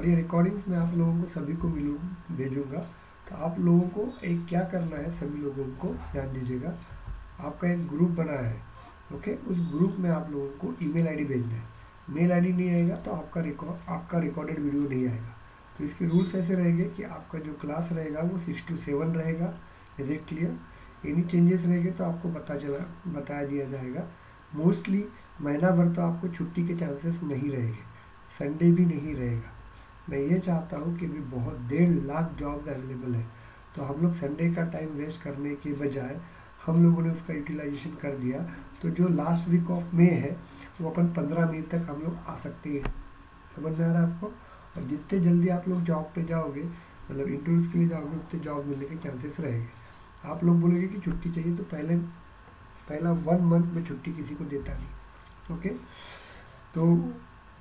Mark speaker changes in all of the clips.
Speaker 1: और ये रिकॉर्डिंग्स मैं आप लोगों को सभी को भेजूँगा। तो आप लोगों को एक क्या करना है, सभी लोगों को ध्यान दीजिएगा, आपका एक ग्रुप बना है, ओके, उस ग्रुप में आप लोगों को ईमेल आईडी भेजना है। मेल आईडी नहीं आएगा तो आपका रिकॉर्डेड वीडियो नहीं आएगा। तो इसके रूल्स ऐसे रहेंगे कि आपका जो क्लास रहेगा वो 6 to 7 रहेगा। Is it clear? Any changes रहेंगे तो आपको बताया दिया जाएगा। मोस्टली महीना भर तो आपको छुट्टी के चांसेस नहीं रहेंगे, संडे भी नहीं रहेगा। मैं ये चाहता हूँ कि भी बहुत 1.5 लाख जॉब्स अवेलेबल है, तो हम लोग संडे का टाइम वेस्ट करने के बजाय हम लोगों ने उसका यूटिलाइजेशन कर दिया। तो जो लास्ट वीक ऑफ मे है वो अपन 15 मई तक हम लोग आ सकते हैं। समझ में आ रहा है आपको? और जितने जल्दी आप लोग जॉब पे जाओगे, मतलब इंटरव्यूज़ के लिए जाओगे, उतने जॉब मिलने के चांसेस रहेंगे। आप लोग बोलोगे कि छुट्टी चाहिए, तो पहला 1 मंथ में छुट्टी किसी को देता नहीं, ओके। तो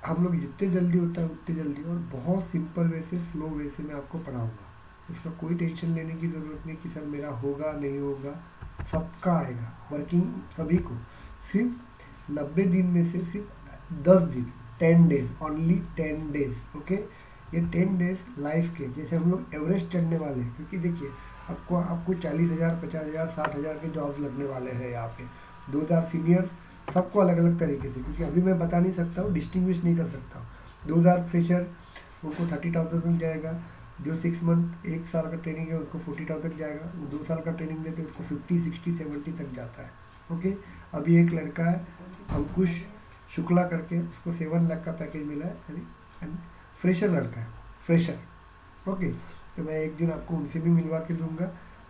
Speaker 1: हम लोग जितने जल्दी होता है उतने जल्दी, और बहुत सिंपल वे से, स्लो वे से मैं आपको पढ़ाऊँगा। इसका कोई टेंशन लेने की ज़रूरत नहीं कि सर मेरा होगा नहीं होगा, सबका आएगा। वर्किंग सभी को सिर्फ 90 दिन में से सिर्फ 10 दिन, 10 डेज, ओनली 10 डेज, ओके। ये 10 डेज लाइफ के, जैसे हम लोग एवरेस्ट चढ़ने वाले हैं, क्योंकि देखिए आपको 40,000, 50,000, 60,000 के जॉब्स लगने वाले हैं यहाँ पे। 2000 सीनियर्स, सबको अलग अलग तरीके से, क्योंकि अभी मैं बता नहीं सकता हूँ, डिस्टिंग्विश नहीं कर सकता हूँ। 2000 फ्रेशर, उनको 30,000 जाएगा। जो 6 मंथ, 1 साल का ट्रेनिंग है, उसको 40,000 जाएगा। वो 2 साल का ट्रेनिंग देते हैं, उसको 50, 60, 70 तक जाता है, ओके। अभी एक लड़का है अंकुश शुक्ला करके, उसको 7 लाख का पैकेज मिला है, यानी फ्रेशर लड़का है, फ्रेशर, ओके। तो मैं एक दिन आपको उनसे भी मिलवा के दूंगा,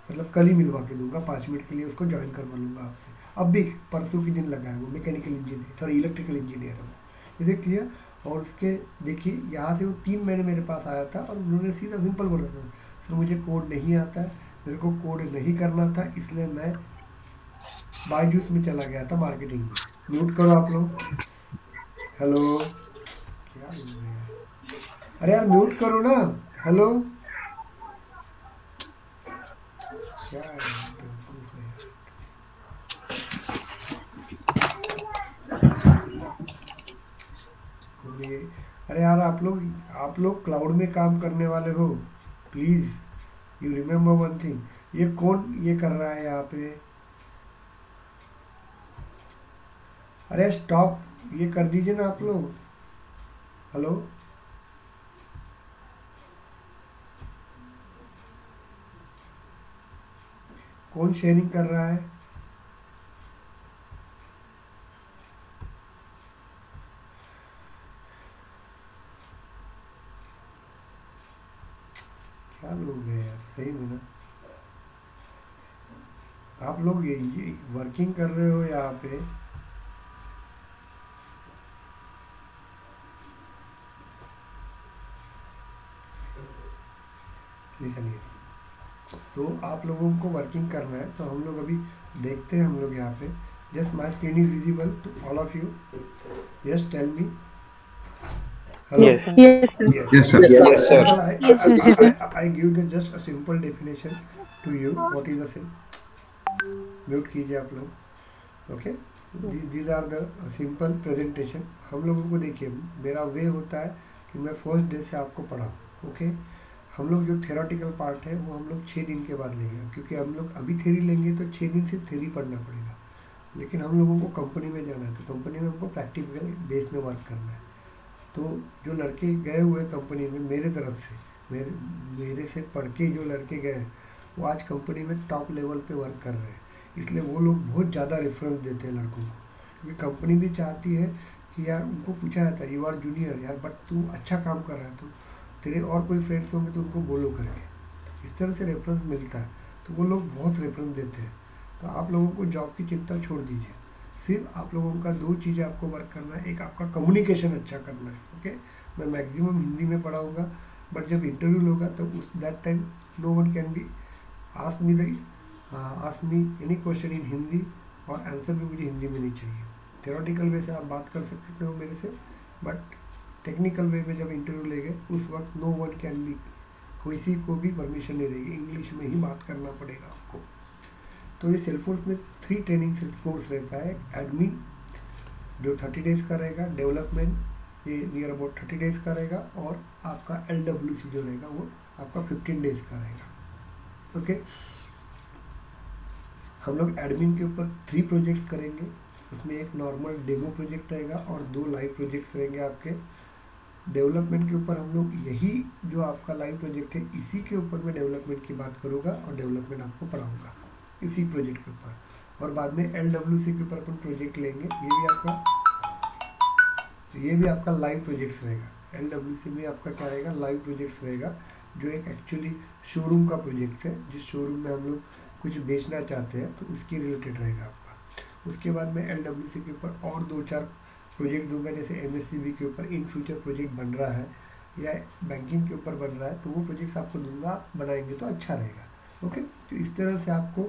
Speaker 1: मतलब कल ही मिलवा के दूंगा, 5 मिनट के लिए उसको ज्वाइन करवा लूँगा आपसे। अब भी परसों के दिन लगा है, वो mechanical engineer, sorry electrical engineer है वो। Is it clear? और उसके देखिए यहाँ से वो 3 महीने मेरे पास आया था, और उन्होंने सीधा सिंपल बोला था, सर मुझे कोड नहीं आता है, मेरे को कोड नहीं करना था, इसलिए मैं बायजूस में चला गया था मार्केटिंग में। म्यूट करो आप लोग। हेलो, क्या हो गया यार? अरे यार म्यूट करो ना। हेलो, क्या है यार, बेवकूफ है यार। अरे यार आप लोग क्लाउड में काम करने वाले हो, please you remember one thing. ये कौन ये कर रहा है यहाँ पे? अरे स्टॉप, ये कर दीजिए ना आप लोग। हेलो, कौन शेयरिंग कर रहा है? क्या लोग हैं यार, सही में ना। आप लोग ये वर्किंग कर रहे हो यहाँ पे। लिसन, तो आप लोगों को वर्किंग करना है, तो हम लोग अभी देखते हैं। हम लोग यहाँ पे, just my screen is visible to all of you. Yes, tell me. Hello,
Speaker 2: Yes.
Speaker 3: Yes, sir.
Speaker 1: yes,
Speaker 2: Yes, sir.
Speaker 4: Yes, sir.
Speaker 3: Yes, visible.
Speaker 1: I give the just a simple definition to you. What is the same? Mute कीजिए आप लोग, okay. These are the simple presentation. हम लोगों को देखिए, मेरा वे होता है कि मैं फर्स्ट डे से आपको पढ़ाऊँ, ओके। हम लोग जो थेरोटिकल पार्ट है वो हम लोग 6 दिन के बाद लेंगे, क्योंकि हम लोग अभी थ्योरी लेंगे तो 6 दिन सिर्फ थ्योरी पढ़ना पड़ेगा। लेकिन हम लोगों को कंपनी में जाना है, तो कंपनी में हमको प्रैक्टिकल बेस में वर्क करना है। तो जो लड़के गए हुए कंपनी में मेरे तरफ से, मेरे से पढ़ के जो लड़के गए, वो आज कंपनी में टॉप लेवल पे वर्क कर रहे हैं। इसलिए वो लोग बहुत ज़्यादा रेफरेंस देते हैं लड़कों को, क्योंकि कंपनी भी चाहती है कि यार, उनको पूछा जाता है, यू आर जूनियर यार, बट तू अच्छा काम कर रहा है, तो तेरे और कोई फ्रेंड्स होंगे तो उनको बोलो करके, इस तरह से रेफरेंस मिलता है। तो वो लोग बहुत रेफरेंस देते हैं। तो आप लोगों को जॉब की चिंता छोड़ दीजिए, सिर्फ आप लोगों का 2 चीज़ें आपको वर्क करना है। एक, आपका कम्युनिकेशन अच्छा करना है, ओके। मैं मैक्सिमम हिंदी में पढ़ाऊँगा, बट जब इंटरव्यू होगा तो उस that time no one can be ask me any question in Hindi, और आंसर भी मुझे हिंदी में नहीं चाहिए। थ्योरेटिकल वे से आप बात कर सकते हो मेरे से, बट टेक्निकल वे में जब इंटरव्यू लेंगे उस वक्त नो वन कैन बी, किसी को भी परमिशन नहीं रहेगी, इंग्लिश में ही बात करना पड़ेगा आपको। तो ये सेल्फोर्स में 3 ट्रेनिंग कोर्स रहता है। एडमिन जो 30 डेज़ का रहेगा, डेवलपमेंट ये नियर अबाउट 30 डेज़ का रहेगा, और आपका LWC जो रहेगा वो आपका 15 डेज़ का रहेगा। ओके, हम लोग एडमिन के ऊपर 3 प्रोजेक्ट्स करेंगे। उसमें एक नॉर्मल डेमो प्रोजेक्ट रहेगा और 2 लाइव प्रोजेक्ट्स रहेंगे आपके। डेवलपमेंट के ऊपर हम लोग यही जो आपका लाइव प्रोजेक्ट है इसी के ऊपर मैं डेवलपमेंट की बात करूँगा और डेवलपमेंट आपको पढ़ाऊँगा इसी प्रोजेक्ट के ऊपर। और बाद में LWC के ऊपर अपन प्रोजेक्ट लेंगे, ये भी आपका लाइव प्रोजेक्ट्स रहेगा। LWC में आपका क्या रहेगा, लाइव प्रोजेक्ट्स रहेगा, जो एक एक्चुअली शोरूम का प्रोजेक्ट है, जिस शोरूम में हम लोग कुछ बेचना चाहते हैं तो उसके रिलेटेड रहेगा आपका। उसके बाद में LWC के ऊपर और 2-4 प्रोजेक्ट दूंगा, जैसे MSCB के ऊपर इन फ्यूचर प्रोजेक्ट बन रहा है या बैंकिंग के ऊपर बन रहा है, तो वो प्रोजेक्ट्स आपको दूंगा, आप बनाएंगे तो अच्छा रहेगा। ओके, तो इस तरह से आपको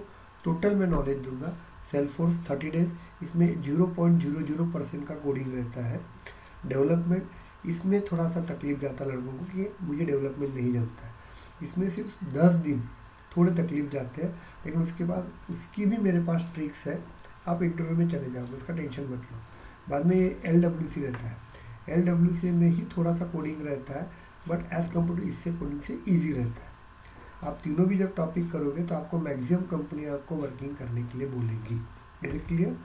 Speaker 1: टोटल में नॉलेज दूंगा। सेल्सफोर्स 30 डेज, इसमें 0.00% का कोडिंग रहता है। डेवलपमेंट, इसमें थोड़ा सा तकलीफ जाता है लड़कों को कि मुझे डेवलपमेंट नहीं जानता है, इसमें सिर्फ 10 दिन थोड़े तकलीफ जाते हैं, लेकिन उसके बाद उसकी भी मेरे पास ट्रिक्स है, आप इंटरव्यू में चले जाओगे, उसका टेंशन मत लो। बाद में ये LWC रहता है, LWC में ही थोड़ा सा कोडिंग रहता है, बट एज़ कम्पेयर टू इससे कोडिंग से ईजी रहता है। आप तीनों भी जब टॉपिक करोगे तो आपको मैक्सिमम कंपनी आपको वर्किंग करने के लिए बोलेगी। Is it clear?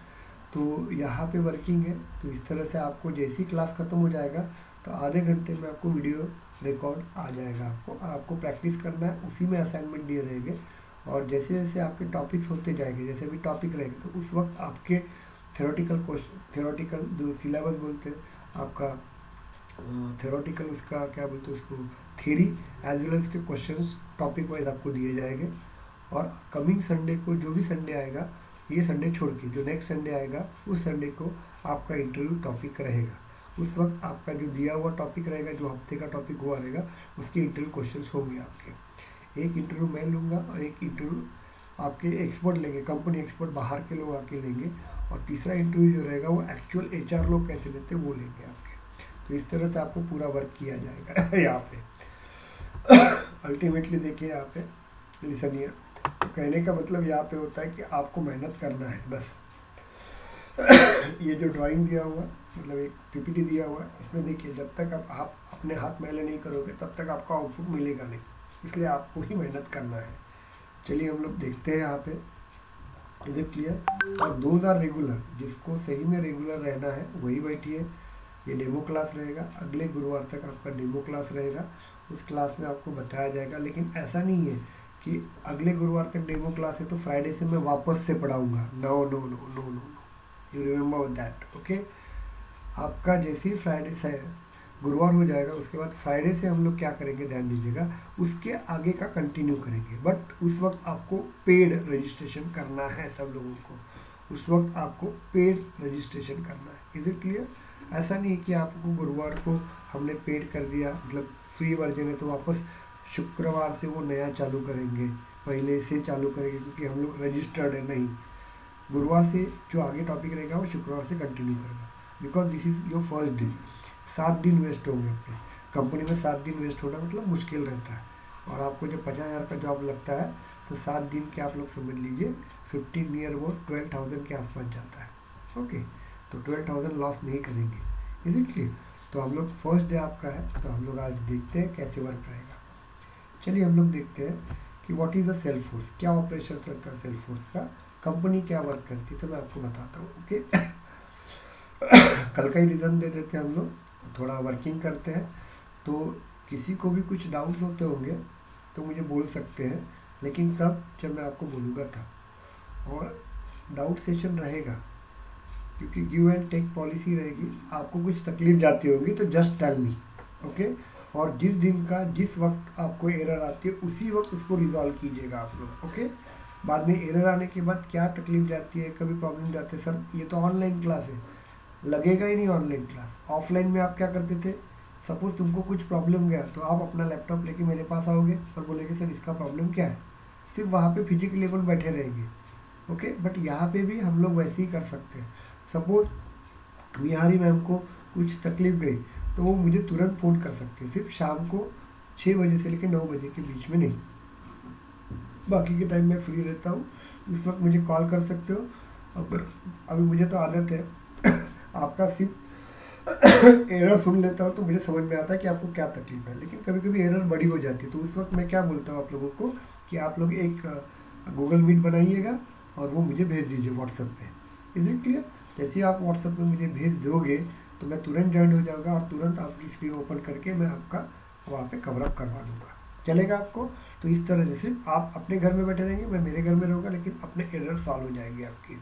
Speaker 1: तो यहाँ पे वर्किंग है, तो इस तरह से आपको जैसी क्लास ख़त्म हो जाएगा तो आधे घंटे में आपको वीडियो रिकॉर्ड आ जाएगा आपको, और आपको प्रैक्टिस करना है, उसी में असाइनमेंट दिए रहेंगे। और जैसे जैसे आपके टॉपिक्स होते जाएंगे, जैसे भी टॉपिक रहेंगे तो उस वक्त आपके थ्योरेटिकल जो सिलेबस बोलते हैं आपका, थ्योरेटिकल उसका क्या बोलते हैं उसको, थ्योरी एज वेल एज के क्वेश्चंस टॉपिक वाइज आपको दिए जाएंगे। और कमिंग संडे को, जो भी संडे आएगा, ये संडे छोड़ के जो नेक्स्ट संडे आएगा उस संडे को आपका इंटरव्यू टॉपिक रहेगा। उस वक्त आपका जो दिया हुआ टॉपिक रहेगा, जो हफ्ते का टॉपिक हुआ रहेगा, उसके इंटरव्यू क्वेश्चंस होंगे आपके। एक इंटरव्यू मैं लूँगा और एक इंटरव्यू आपके एक्सपर्ट लेंगे, कंपनी एक्सपर्ट बाहर के लोग आके लेंगे, और तीसरा इंटरव्यू जो रहेगा वो एक्चुअल HR लोग कैसे लेते हैं वो लेंगे आपके। तो इस तरह से आपको पूरा वर्क किया जाएगा यहाँ पे। अल्टीमेटली देखिए यहाँ पे, लिसनिए, तो कहने का मतलब यहाँ पे होता है कि आपको मेहनत करना है बस। ये जो ड्राइंग दिया हुआ, मतलब एक PPT दिया हुआ है, इसमें देखिए जब तक आप अपने हाथ मैले नहीं करोगे तब तक आपका आउटपुट मिलेगा नहीं, इसलिए आपको ही मेहनत करना है। चलिए हम लोग देखते हैं यहाँ पे। Is it clear? और 2 रेगुलर, जिसको सही में रेगुलर रहना है वही बैठिए। ये डेमो क्लास रहेगा, अगले गुरुवार तक आपका डेमो क्लास रहेगा, उस क्लास में आपको बताया जाएगा। लेकिन ऐसा नहीं है कि अगले गुरुवार तक डेमो क्लास है तो फ्राइडे से मैं वापस से पढ़ाऊँगा, no no no no no, you remember that. Okay, आपका जैसे ही फ्राइडे से गुरुवार हो जाएगा, उसके बाद फ्राइडे से हम लोग क्या करेंगे, ध्यान दीजिएगा, उसके आगे का कंटिन्यू करेंगे। बट उस वक्त आपको पेड रजिस्ट्रेशन करना है, सब लोगों को उस वक्त आपको पेड रजिस्ट्रेशन करना है। Is it clear? ऐसा नहीं है कि आपको गुरुवार को हमने पेड कर दिया, मतलब फ्री वर्जन है, तो वापस शुक्रवार से वो नया चालू करेंगे, पहले से चालू करेंगे, क्योंकि हम लोग रजिस्टर्ड है नहीं। गुरुवार से जो आगे टॉपिक रहेगा वो शुक्रवार से कंटिन्यू करेगा, because this is your first day. 7 दिन वेस्ट होंगे अपने कंपनी में, 7 दिन वेस्ट होना मतलब मुश्किल रहता है। और आपको जब 50,000 का जॉब लगता है तो 7 दिन के आप लोग समझ लीजिए 15 नियर अबाउट 12,000 के आसपास जाता है। ओके, तो 12,000 लॉस नहीं करेंगे। Is it clear? तो हम लोग फर्स्ट डे आपका है, तो हम लोग आज देखते हैं कैसे वर्क रहेगा। चलिए हम लोग देखते हैं कि व्हाट इज़ अ सेल्सफोर्स, क्या ऑपरेशन रहता है सेल्सफोर्स का, कंपनी क्या वर्क करती है, तो मैं आपको बताता हूँ। ओके, कल का ही रीज़न दे देते हैं हम लोग, थोड़ा वर्किंग करते हैं। तो किसी को भी कुछ डाउट्स होते होंगे तो मुझे बोल सकते हैं, लेकिन कब, जब मैं आपको बोलूँगा था। और डाउट सेशन रहेगा, क्योंकि गिव एंड टेक पॉलिसी रहेगी। आपको कुछ तकलीफ जाती होगी तो जस्ट टेल मी, ओके। और जिस दिन का जिस वक्त आपको एरर आती है उसी वक्त उसको रिजॉल्व कीजिएगा आप लोग, ओके। बाद में एरर आने के बाद क्या तकलीफ जाती है, कभी प्रॉब्लम जाते हैं, सर ये तो ऑनलाइन क्लास है, लगेगा ही नहीं ऑनलाइन क्लास। ऑफलाइन में आप क्या करते थे, सपोज तुमको कुछ प्रॉब्लम गया तो आप अपना लैपटॉप लेके मेरे पास आओगे और बोलेंगे सर इसका प्रॉब्लम क्या है, सिर्फ वहाँ पे फिजिकली अपन बैठे रहेंगे, ओके। बट यहाँ पे भी हम लोग वैसे ही कर सकते हैं। सपोज बिहारी मैम को कुछ तकलीफ गई तो वो मुझे तुरंत फ़ोन कर सकते हैं, सिर्फ शाम को 6 बजे से लेकर 9 बजे के बीच में नहीं, बाकी के टाइम मैं फ्री रहता हूँ, उस वक्त मुझे कॉल कर सकते हो। अभी मुझे तो आदत है आपका सिर्फ एरर सुन लेता हूँ तो मुझे समझ में आता है कि आपको क्या तकलीफ है, लेकिन कभी कभी एरर बड़ी हो जाती है, तो उस वक्त मैं क्या बोलता हूँ आप लोगों को कि आप लोग एक गूगल मीट बनाइएगा और वो मुझे भेज दीजिए व्हाट्सएप पे। Is it clear? जैसे ही आप व्हाट्सएप पे मुझे भेज दोगे तो मैं तुरंत ज्वाइन हो जाऊँगा और तुरंत आपकी स्क्रीन ओपन करके मैं आपका वहाँ पे कवर अप करवा दूँगा। चलेगा आपको? तो इस तरह से सिर्फ आप अपने घर में बैठे रहेंगे, मैं मेरे घर में रहूँगा, लेकिन अपने एरर सॉल्व हो जाएंगे आपकी।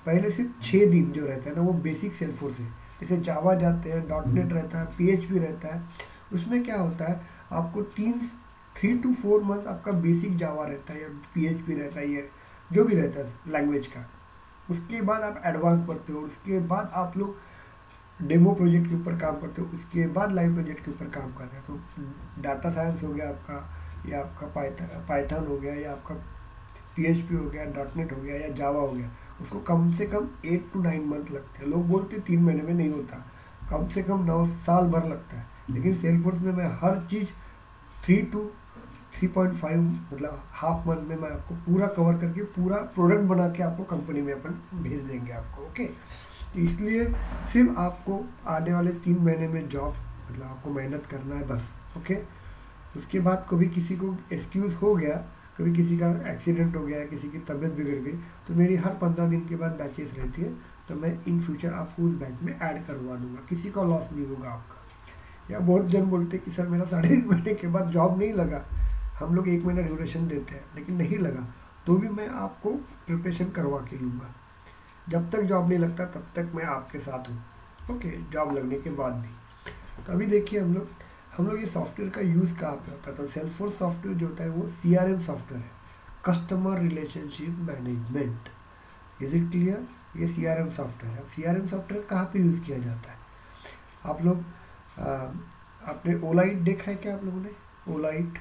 Speaker 1: पहले सिर्फ 6 दिन जो रहता है ना वो बेसिक सेल्फोर्स है, जैसे जावा जाते हैं, डॉट नेट रहता है, PHP रहता है, उसमें क्या होता है आपको 3 to 4 मंथ आपका बेसिक जावा रहता है या PHP रहता है, ये जो भी रहता है लैंग्वेज का। उसके बाद आप एडवांस पढ़ते हो, उसके बाद आप लोग डेमो प्रोजेक्ट के ऊपर काम करते हो, उसके बाद लाइव प्रोजेक्ट के ऊपर काम करते हैं। तो डाटा साइंस हो गया आपका, या आपका पाइथन हो गया, या आपका PHP हो गया, डॉट नेट हो गया, या जावा हो गया, उसको कम से कम 8 to 9 मंथ लगते हैं। लोग बोलते हैं 3 महीने में, नहीं होता, कम से कम 9 साल भर लगता है। लेकिन सेल्सफोर्स में मैं हर चीज़ 3 to 3.5 मतलब हाफ मंथ में मैं आपको पूरा कवर करके पूरा प्रोडक्ट बना के आपको कंपनी में अपन भेज देंगे आपको। ओके, तो इसलिए सिर्फ आपको आने वाले 3 महीने में जॉब मतलब आपको मेहनत करना है बस। ओके, उसके बाद कभी किसी को एक्सक्यूज़ हो गया, कभी किसी का एक्सीडेंट हो गया, किसी की तबीयत बिगड़ गई, तो मेरी हर 15 दिन के बाद बैचेस रहती है, तो मैं इन फ्यूचर आपको उस बैच में ऐड करवा दूंगा, किसी का लॉस नहीं होगा आपका। या बहुत जन बोलते हैं कि सर मेरा 3.5 महीने के बाद जॉब नहीं लगा, हम लोग 1 महीना ड्यूरेशन देते हैं लेकिन नहीं लगा, तो भी मैं आपको प्रिपरेशन करवा के लूँगा। जब तक जॉब नहीं लगता तब तक मैं आपके साथ हूँ। ओके, जॉब लगने के बाद भी। तो अभी देखिए हम लोग ये सॉफ्टवेयर का यूज़ कहाँ पे होता है, तो सेल्सफोर्स सॉफ्टवेयर जो होता है वो CRM सॉफ्टवेयर है, customer relationship management. Is it clear? ये CRM सॉफ्टवेयर है। अब CRM सॉफ्टवेयर कहाँ पे यूज़ किया जाता है? आप लोग आपने ओलाइट देखा है क्या? आप लोगों ने ओलाइट,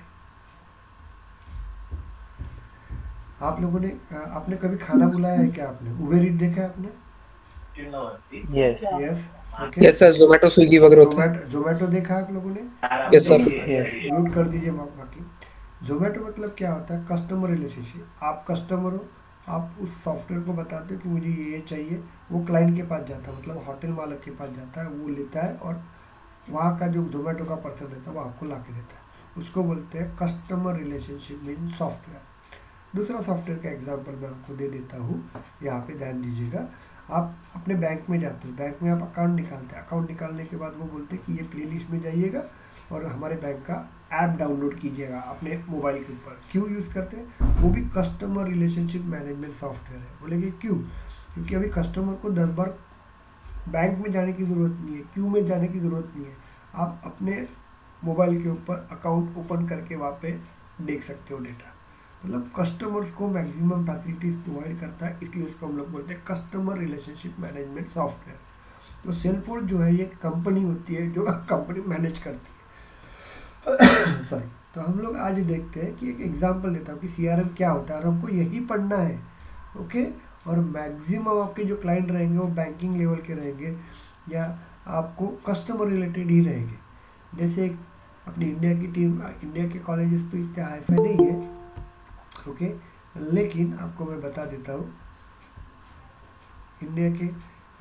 Speaker 1: आप लोगों ने आपने कभी खाना बुलाया है क्या? आपने उबेर ईट देखा है आपने? Yes. Okay,
Speaker 2: yes sir, Zomato Swiggy वगैरह होता है।
Speaker 1: जोमेटो देखा है आप लोगों ने?
Speaker 2: Yes sir.
Speaker 1: म्यूट कर दीजिए बाकी। जोमेटो मतलब क्या होता है? Customer relationship. आप कस्टमर हो, आप उस सॉफ्टवेयर को बताते हो कि मुझे ये चाहिए, वो क्लाइंट के पास जाता है, मतलब होटल मालिक के पास जाता है, वो लेता है और वहाँ का जो जोमेटो का पर्सन रहता है वो आपको ला के देता है। उसको बोलते हैं कस्टमर रिलेशनशिप मीन सॉफ्टवेयर। दूसरा सॉफ्टवेयर का एग्जांपल मैं आपको दे देता हूँ, यहाँ पे ध्यान दीजिएगा। आप अपने बैंक में जाते हो, बैंक में आप अकाउंट निकालते हैं, अकाउंट निकालने के बाद वो बोलते हैं कि ये प्लेलिस्ट में जाइएगा और हमारे बैंक का ऐप डाउनलोड कीजिएगा अपने मोबाइल के ऊपर। क्यों यूज़ करते हैं? वो भी कस्टमर रिलेशनशिप मैनेजमेंट सॉफ्टवेयर है। बोलेंगे क्यों? क्योंकि अभी कस्टमर को 10 बार बैंक में जाने की ज़रूरत नहीं है, क्यू में जाने की ज़रूरत नहीं है। आप अपने मोबाइल के ऊपर अकाउंट ओपन करके वहाँ पे देख सकते हो डेटा। मतलब कस्टमर्स को मैक्सिमम फैसिलिटीज़ प्रोवाइड करता है, इसलिए उसको हम लोग बोलते हैं कस्टमर रिलेशनशिप मैनेजमेंट सॉफ्टवेयर। तो सेल्सफोर्स जो है ये कंपनी होती है जो कंपनी मैनेज करती है। सॉरी। तो हम लोग आज देखते हैं कि एक एग्जांपल देता हूँ कि CRM क्या होता है और हमको यही पढ़ना है। ओके, और मैक्सिमम आपके जो क्लाइंट रहेंगे वो बैंकिंग लेवल के रहेंगे या आपको कस्टमर रिलेटेड ही रहेंगे। जैसे अपनी इंडिया की टीम, इंडिया के कॉलेजेस तो इतने हाईफाई नहीं है, ओके, लेकिन आपको मैं बता देता हूँ इंडिया के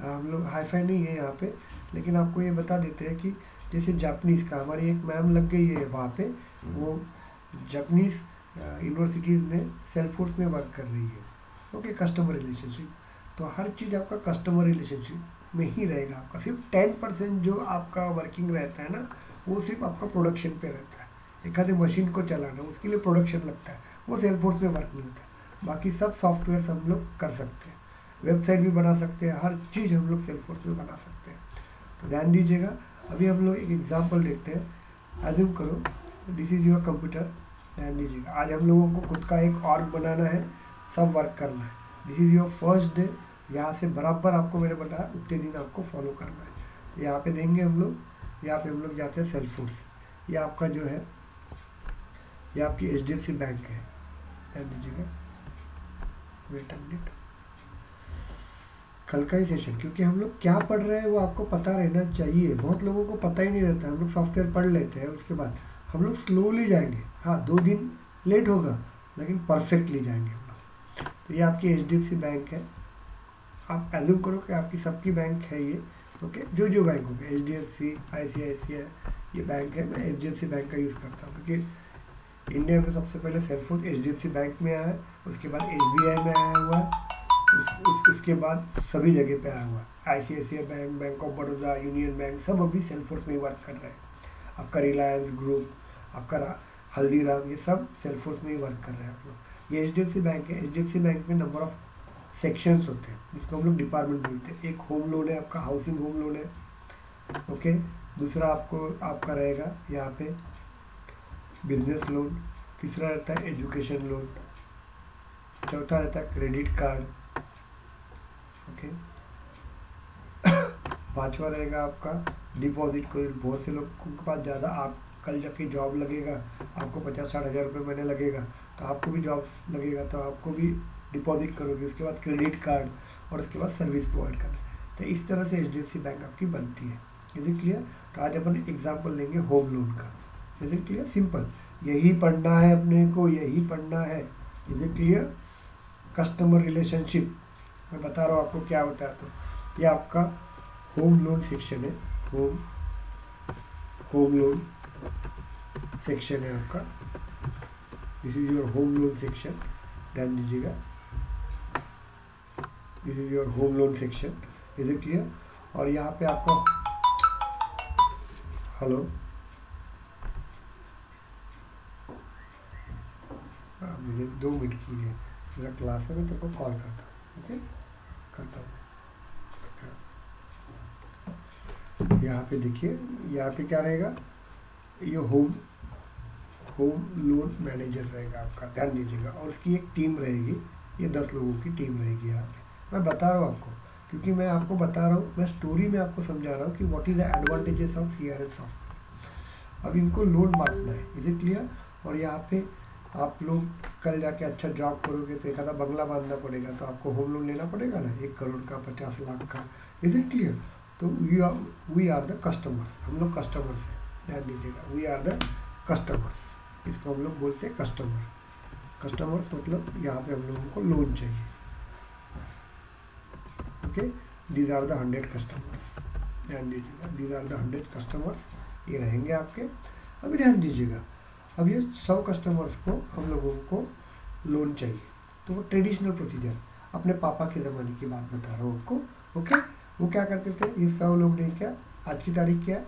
Speaker 1: हम लोग हाईफाई नहीं है यहाँ पे, लेकिन आपको ये बता देते हैं कि जैसे जापानीज़ का हमारी एक मैम लग गई है वहाँ पे, वो जापानीज़ यूनिवर्सिटीज़ में सेल्सफोर्स में वर्क कर रही है। ओके, कस्टमर रिलेशनशिप, तो हर चीज़ आपका कस्टमर रिलेशनशिप में ही रहेगा। आपका सिर्फ 10% जो आपका वर्किंग रहता है ना, वो सिर्फ आपका प्रोडक्शन पे रहता है। एक आधे मशीन को चलाना, उसके लिए प्रोडक्शन लगता है, वो सेल्सफोर्स में वर्क नहीं होता। बाकी सब सॉफ्टवेयर हम लोग कर सकते हैं, वेबसाइट भी बना सकते हैं, हर चीज़ हम लोग सेल्सफोर्स में बना सकते हैं। तो ध्यान दीजिएगा। अभी हम लोग एक एग्जांपल देखते हैं। एज्यूम करो दिस इज़ योर कंप्यूटर। ध्यान दीजिएगा, आज हम लोगों को खुद का एक ऑर्ग बनाना है, सब वर्क करना है। This is your first day. यहाँ से बराबर आपको मैंने बताया उतने दिन आपको फॉलो करना है। तो यहाँ पे देंगे हम लोग, यहाँ पे हम लोग जाते हैं सेल्सफोर्स। ये आपका जो है ये आपकी HDFC बैंक है। ध्यान दीजिएगा, वेट अ मिनट, कल का ही सेशन, क्योंकि हम लोग क्या पढ़ रहे हैं वो आपको पता रहना चाहिए। बहुत लोगों को पता ही नहीं रहता, हम लोग सॉफ्टवेयर पढ़ लेते हैं, उसके बाद हम लोग स्लोली जाएंगे। हाँ, 2 दिन लेट होगा लेकिन परफेक्टली जाएंगे हम लोग। तो ये आपकी HDFC बैंक है। आप एज्यूम करो कि आपकी सबकी बैंक है ये, ओके, जो बैंक हो गया, HDFC, ICICI ये बैंक है, मैं HDFC बैंक का यूज़ करता हूँ क्योंकि इंडिया में सबसे पहले सेल्फोर्स HDFC बैंक में आया है, उसके बाद SBI में आया हुआ है, उसके बाद सभी जगह पे आया हुआ है। ICICI bank, bank of Baroda, union bank सब अभी सेल्फोर्स में ही वर्क कर रहे हैं। आपका रिलायंस ग्रुप, आपका हल्दीराम, ये सब सेल्फोर्स में ही वर्क कर रहे हैं आप लोग। ये HDFC बैंक है, HDFC बैंक में नंबर ऑफ सेक्शंस होते हैं जिसको हम लोग डिपार्टमेंट बोलते हैं। एक होम लोन है आपका, हाउसिंग होम लोन है, ओके। दूसरा आपका रहेगा यहाँ पे बिजनेस लोन, तीसरा रहता है एजुकेशन लोन, चौथा रहता है क्रेडिट कार्ड, ओके। पांचवा रहेगा आपका डिपॉजिट। कोई बहुत से लोगों के पास ज़्यादा, आप कल जाके जॉब लगेगा, आपको 50-60 हज़ार रुपये महीने लगेगा, तो आपको भी जॉब लगेगा तो आपको भी डिपॉजिट करोगे, उसके बाद क्रेडिट कार्ड और उसके बाद सर्विस प्रोवाइड करना। तो इस तरह से HDFC बैंक आपकी बनती है। Is it clear? तो आज अपन एग्जांपल लेंगे होम लोन का। Is it clear? सिंपल, यही पढ़ना है अपने को, यही पढ़ना है। Is it clear? Customer relationship मैं बता रहा हूँ आपको क्या होता है। तो ये आपका होम लोन सेक्शन है, होम लोन सेक्शन है आपका। This is your home loan section, ध्यान दीजिएगा, this is your home loan section. Is it clear? और यहाँ पे आपका हेलो, मुझे 2 मिनट की है, मेरा क्लास है, मैं तेरे को कॉल करता हूँ, ओके, करता हूँ। यहाँ पे देखिए, यहाँ पे क्या रहेगा, ये होम लोन मैनेजर रहेगा आपका, ध्यान दीजिएगा। और उसकी एक टीम रहेगी, ये 10 लोगों की टीम रहेगी। यहाँ पे मैं बता रहा हूँ आपको, क्योंकि मैं आपको बता रहा हूँ, मैं स्टोरी में आपको समझा रहा हूँ कि what is the advantages of CRM software. अब इनको लोन बांटना है। Is it clear? और यहाँ पे आप लोग कल जाके अच्छा जॉब करोगे तो एक आधा बंगला बांधना पड़ेगा, तो आपको होम लोन लेना पड़ेगा ना, 1 करोड़ का, 50 लाख का। Is it clear? तो वी आर द कस्टमर्स, हम लोग कस्टमर्स हैं, ध्यान दीजिएगा, वी आर द कस्टमर्स। इसको हम लोग बोलते हैं कस्टमर्स मतलब यहाँ पे हम लोगों को लोन चाहिए, okay. These are the 100 customers, ध्यान दीजिएगा, दीज आर द 100 कस्टमर्स, ये रहेंगे आपके। अभी ध्यान दीजिएगा, अब ये 100 कस्टमर्स को हम लोगों को लोन चाहिए, तो वो ट्रेडिशनल प्रोसीजर, अपने पापा के ज़माने की बात बता रहा हूँ आपको, ओके। वो क्या करते थे, ये 100 लोग ने क्या, आज की तारीख क्या है,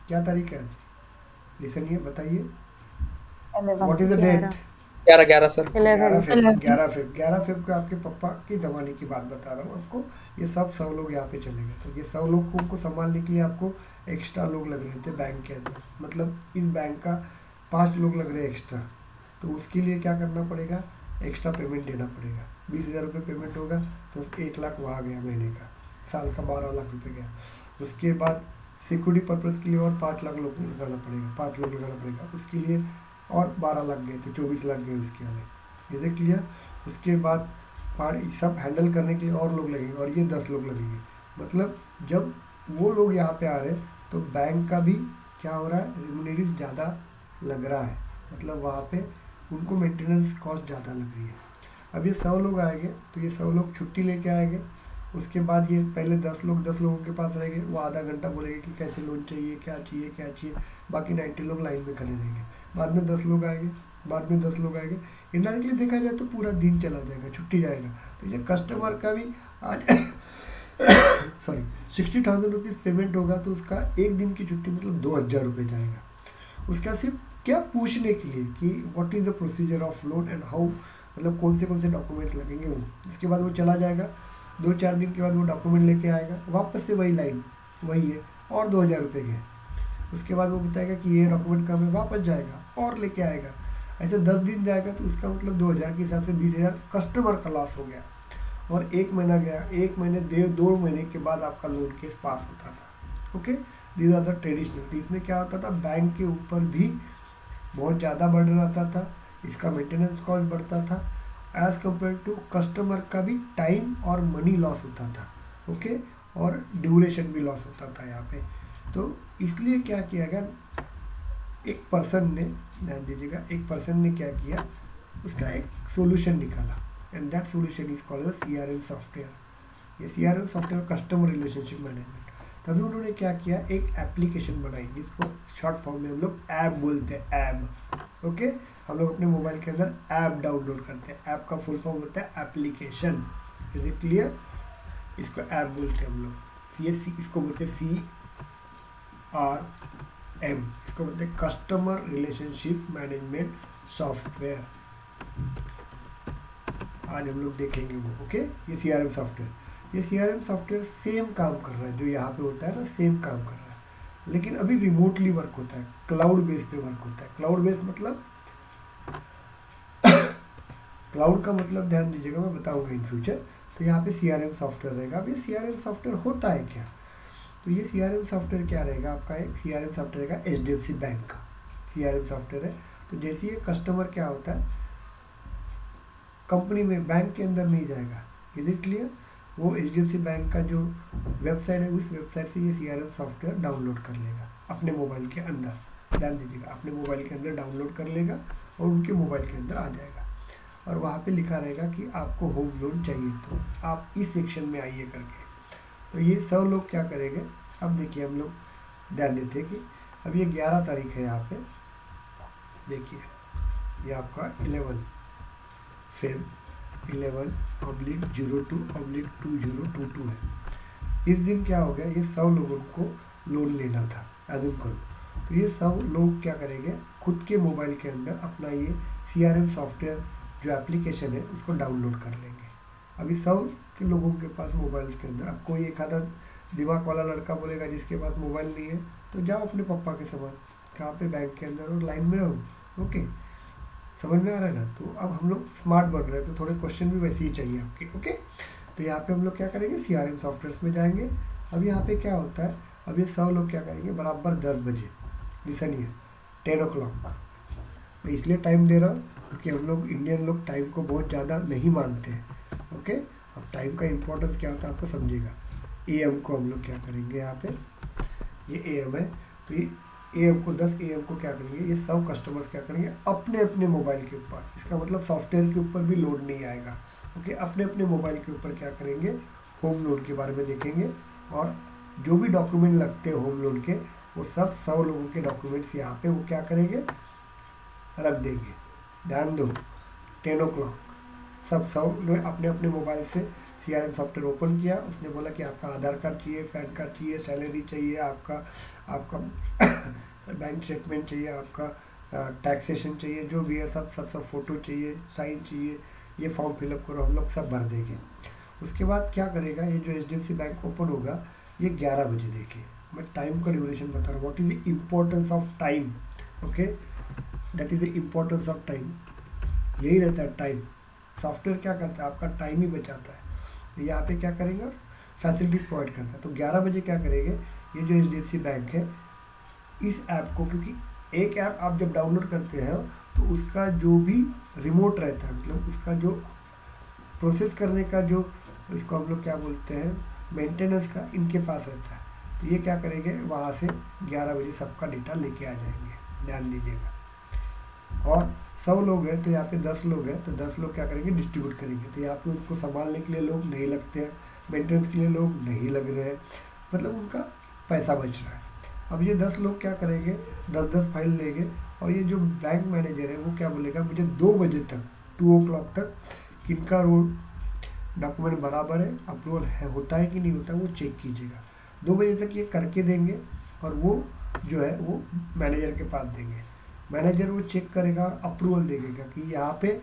Speaker 1: क्या तारीख है आज, लिसनिए, बताइए, what is the date?
Speaker 2: 11 sir,
Speaker 1: 11 Feb को आपके पापा के ज़माने की बात बता रहा हूँ आपको। ये सब 100 लोग यहाँ पे चले गए, तो ये 100 लोग को संभालने के लिए आपको एक्स्ट्रा लोग लग रहे थे बैंक के अंदर, मतलब इस बैंक का 5 लोग लग रहे हैं एक्स्ट्रा, तो उसके लिए क्या करना पड़ेगा, एक्स्ट्रा पेमेंट देना पड़ेगा। 20,000 रुपये पेमेंट होगा तो 1 लाख वहाँ गया महीने का, साल का 12 लाख रुपये गया। उसके बाद सिक्योरिटी पर्पज़ के लिए और 5 लाख लोग लगाना पड़ेगा, 5 लोग लगाना पड़ेगा, उसके लिए और 12 लाख गए, तो 24 लाख गए उसके वाले। Is it clear? उसके बाद सब हैंडल करने के लिए और लोग लगेंगे, और ये 10 लोग लगेंगे। मतलब जब वो लोग यहाँ पे आ रहे हैं तो बैंक का भी क्या हो रहा है, रेम्युनरेटिव ज़्यादा लग रहा है, मतलब वहाँ पे उनको मेंटेनेंस कॉस्ट ज़्यादा लग रही है। अब ये 100 लोग आएंगे तो ये 100 लोग छुट्टी लेके आएंगे, उसके बाद ये पहले 10 लोगों के पास रहेंगे, वो आधा घंटा बोलेंगे कि कैसे लोन चाहिए, क्या चाहिए, बाकी 90 लोग लाइन में खड़े रहेंगे। बाद में 10 लोग आएंगे, इनडायरेक्टली देखा जाए तो पूरा दिन चला जाएगा, छुट्टी जाएगा। तो ये कस्टमर का भी आज सॉरी 60,000 रुपीज़ पेमेंट होगा, तो उसका एक दिन की छुट्टी मतलब 2,000 रुपये जाएगा। उसका सिर्फ क्या पूछने के लिए कि what is the procedure of loan and how, मतलब कौन से डॉक्यूमेंट्स लगेंगे वो। इसके बाद वो चला जाएगा, 2-4 दिन के बाद वो डॉक्यूमेंट लेके आएगा, वापस से वही लाइन वही है, और 2,000 रुपये गए। उसके बाद वो बताएगा कि ये डॉक्यूमेंट कम है, वापस जाएगा और लेके आएगा। ऐसे 10 दिन जाएगा, तो उसका मतलब 2,000 के हिसाब से 20,000 कस्टमर का लॉस हो गया। और 1 महीना गया, 1 महीने 2 महीने के बाद आपका लोन केस पास होता था, okay. These are the traditional. तो इसमें क्या होता था, बैंक के ऊपर भी बहुत ज़्यादा बर्डन आता था, इसका मेंटेनेंस कॉस्ट बढ़ता था, एज़ कम्पेयर टू कस्टमर का भी टाइम और मनी लॉस होता था, ओके, और ड्यूरेशन भी लॉस होता था यहाँ पे। तो इसलिए क्या किया गया, एक पर्सन ने, ध्यान दीजिएगा, एक पर्सन ने क्या किया, उसका एक सोल्यूशन निकाला, and that solution is called the CRM software. ये CRM software customer relationship management. तभी उन्होंने क्या किया, एक एप्लीकेशन बनाई जिसको शॉर्ट फॉर्म में हम लोग ऐप बोलते हैं, ऐप। ओके, हम लोग अपने मोबाइल के अंदर ऐप डाउनलोड करते हैं, ऐप का फुल फॉर्म होता है एप्लीकेशन। Is it clear? इसको ऐप बोलते हैं हम लोग। ये इसको बोलते हैं CRM, इसको बोलते हैं कस्टमर रिलेशनशिप मैनेजमेंट सॉफ्टवेयर। आज हम लोग देखेंगे वो। ओके, ये CRM सॉफ्टवेयर, ये CRM सॉफ्टवेयर सेम काम कर रहा है जो यहाँ पे होता है ना, सेम काम कर रहा है, लेकिन अभी रिमोटली वर्क होता है, क्लाउड बेस पे वर्क होता है। क्लाउड बेस मतलब क्लाउड का मतलब ध्यान दीजिएगा, मैं बताऊंगा इन फ्यूचर। तो यहाँ पे CRM सॉफ्टवेयर रहेगा। अब ये CRM सॉफ्टवेयर होता है क्या? तो ये CRM सॉफ्टवेयर क्या रहेगा आपका, एक CRM सॉफ्टवेयर रहेगा HDFC बैंक का CRM सॉफ्टवेयर है। तो जैसे ये कस्टमर क्या होता है, कंपनी में, बैंक के अंदर नहीं जाएगा। Is it clear? वो HDFC बैंक का जो वेबसाइट है, उस वेबसाइट से ये CRM सॉफ्टवेयर डाउनलोड कर लेगा अपने मोबाइल के अंदर। ध्यान दीजिएगा, अपने मोबाइल के अंदर डाउनलोड कर लेगा और उनके मोबाइल के अंदर आ जाएगा, और वहाँ पे लिखा रहेगा कि आपको होम लोन चाहिए तो आप इस सेक्शन में आइए करके। तो ये सब लोग क्या करेंगे, अब देखिए हम लोग ध्यान देते हैं कि अब ये 11 तारीख है, यहाँ पे देखिए ये आपका 11 Feb 11/02/2022 है। इस दिन क्या हो गया, ये सब लोगों को लोन लेना था, अज्यूम करो। तो ये सब लोग क्या करेंगे, खुद के मोबाइल के अंदर अपना ये CRM सॉफ्टवेयर जो एप्लीकेशन है उसको डाउनलोड कर लेंगे। अभी सब के लोगों के पास मोबाइल्स के अंदर, अब कोई एक आधा दिमाग वाला लड़का बोलेगा जिसके पास मोबाइल नहीं है, तो जाओ अपने पापा के समान, कहाँ पे, बैंक के अंदर, और लाइन में रहो। ओके, समझ में आ रहा है ना? तो अब हम लोग स्मार्ट बन रहे हैं, तो थोड़े क्वेश्चन भी वैसे ही चाहिए आपके। ओके, तो यहाँ पे हम लोग क्या करेंगे, CRM सॉफ्टवेयर में जाएंगे। अब यहाँ पे क्या होता है, अब ये सब लोग क्या करेंगे, बराबर 10 बजे, लिसन ये 10 o'clock, मैं इसलिए टाइम दे रहा हूँ क्योंकि हम लोग इंडियन लोग टाइम को बहुत ज़्यादा नहीं मानते हैं। ओके, अब टाइम का इम्पोर्टेंस क्या होता है आपको समझिएगा। AM को हम लोग क्या करेंगे, यहाँ पे ये AM है, तो ये AM को 10 AM को क्या करेंगे, ये सब कस्टमर्स क्या करेंगे, अपने अपने मोबाइल के ऊपर, इसका मतलब सॉफ्टवेयर के ऊपर भी लोड नहीं आएगा। ओके, अपने अपने मोबाइल के ऊपर क्या करेंगे, होम लोन के बारे में देखेंगे, और जो भी डॉक्यूमेंट लगते हैं होम लोन के, वो सब 100 लोगों के डॉक्यूमेंट्स यहाँ पे वो क्या करेंगे, रख देंगे। ध्यान दो, 10 o'clock सब 100 लोग अपने अपने मोबाइल से CRM सॉफ्टवेयर ओपन किया। उसने बोला कि आपका आधार कार्ड चाहिए, पैन कार्ड चाहिए, सैलरी चाहिए, आपका बैंक स्टेटमेंट चाहिए, आपका टैक्सेशन चाहिए, जो भी है सब फ़ोटो चाहिए, साइन चाहिए, ये फॉर्म फिलअप करो, हम लोग सब भर देंगे। उसके बाद क्या करेगा, ये जो HDFC बैंक ओपन होगा ये 11 बजे। देखिए मैं टाइम का ड्यूरेशन बता रहा हूँ, what is the importance of time. Okay, that is the importance of time, यही रहता है टाइम। सॉफ्टवेयर क्या करता है, आपका टाइम ही बचाता है। तो यहाँ पे क्या करेंगे, फैसिलिटीज़ प्रोवाइड करता है। तो 11 बजे क्या करेंगे, ये जो HDFC बैंक है, इस ऐप को, क्योंकि एक ऐप आप जब डाउनलोड करते हैं तो उसका जो भी रिमोट रहता है, मतलब उसका जो प्रोसेस करने का जो, इसको हम लोग क्या बोलते हैं, मेंटेनेंस का, इनके पास रहता है। तो ये क्या करेंगे, वहाँ से 11 बजे सबका डेटा लेके आ जाएंगे। ध्यान दीजिएगा, और 100 लोग हैं तो यहाँ पे 10 लोग हैं, तो 10 लोग क्या करेंगे, डिस्ट्रीब्यूट करेंगे। तो यहाँ पे उसको संभालने के लिए लोग नहीं लगते हैं, मेंटेनेंस के लिए लोग नहीं लग रहे हैं, मतलब उनका पैसा बच रहा है। अब ये 10 लोग क्या करेंगे, 10-10 फाइल लेंगे, और ये जो बैंक मैनेजर है वो क्या बोलेगा, मुझे 2 बजे तक, 2 o'clock तक किनका रोल डॉक्यूमेंट बराबर है, अप्रूवल है, होता है कि नहीं होता, वो चेक कीजिएगा। 2 बजे तक ये करके देंगे, और वो जो है वो मैनेजर के पास देंगे। मैनेजर वो चेक करेगा और अप्रूवल देगा कि यहाँ पे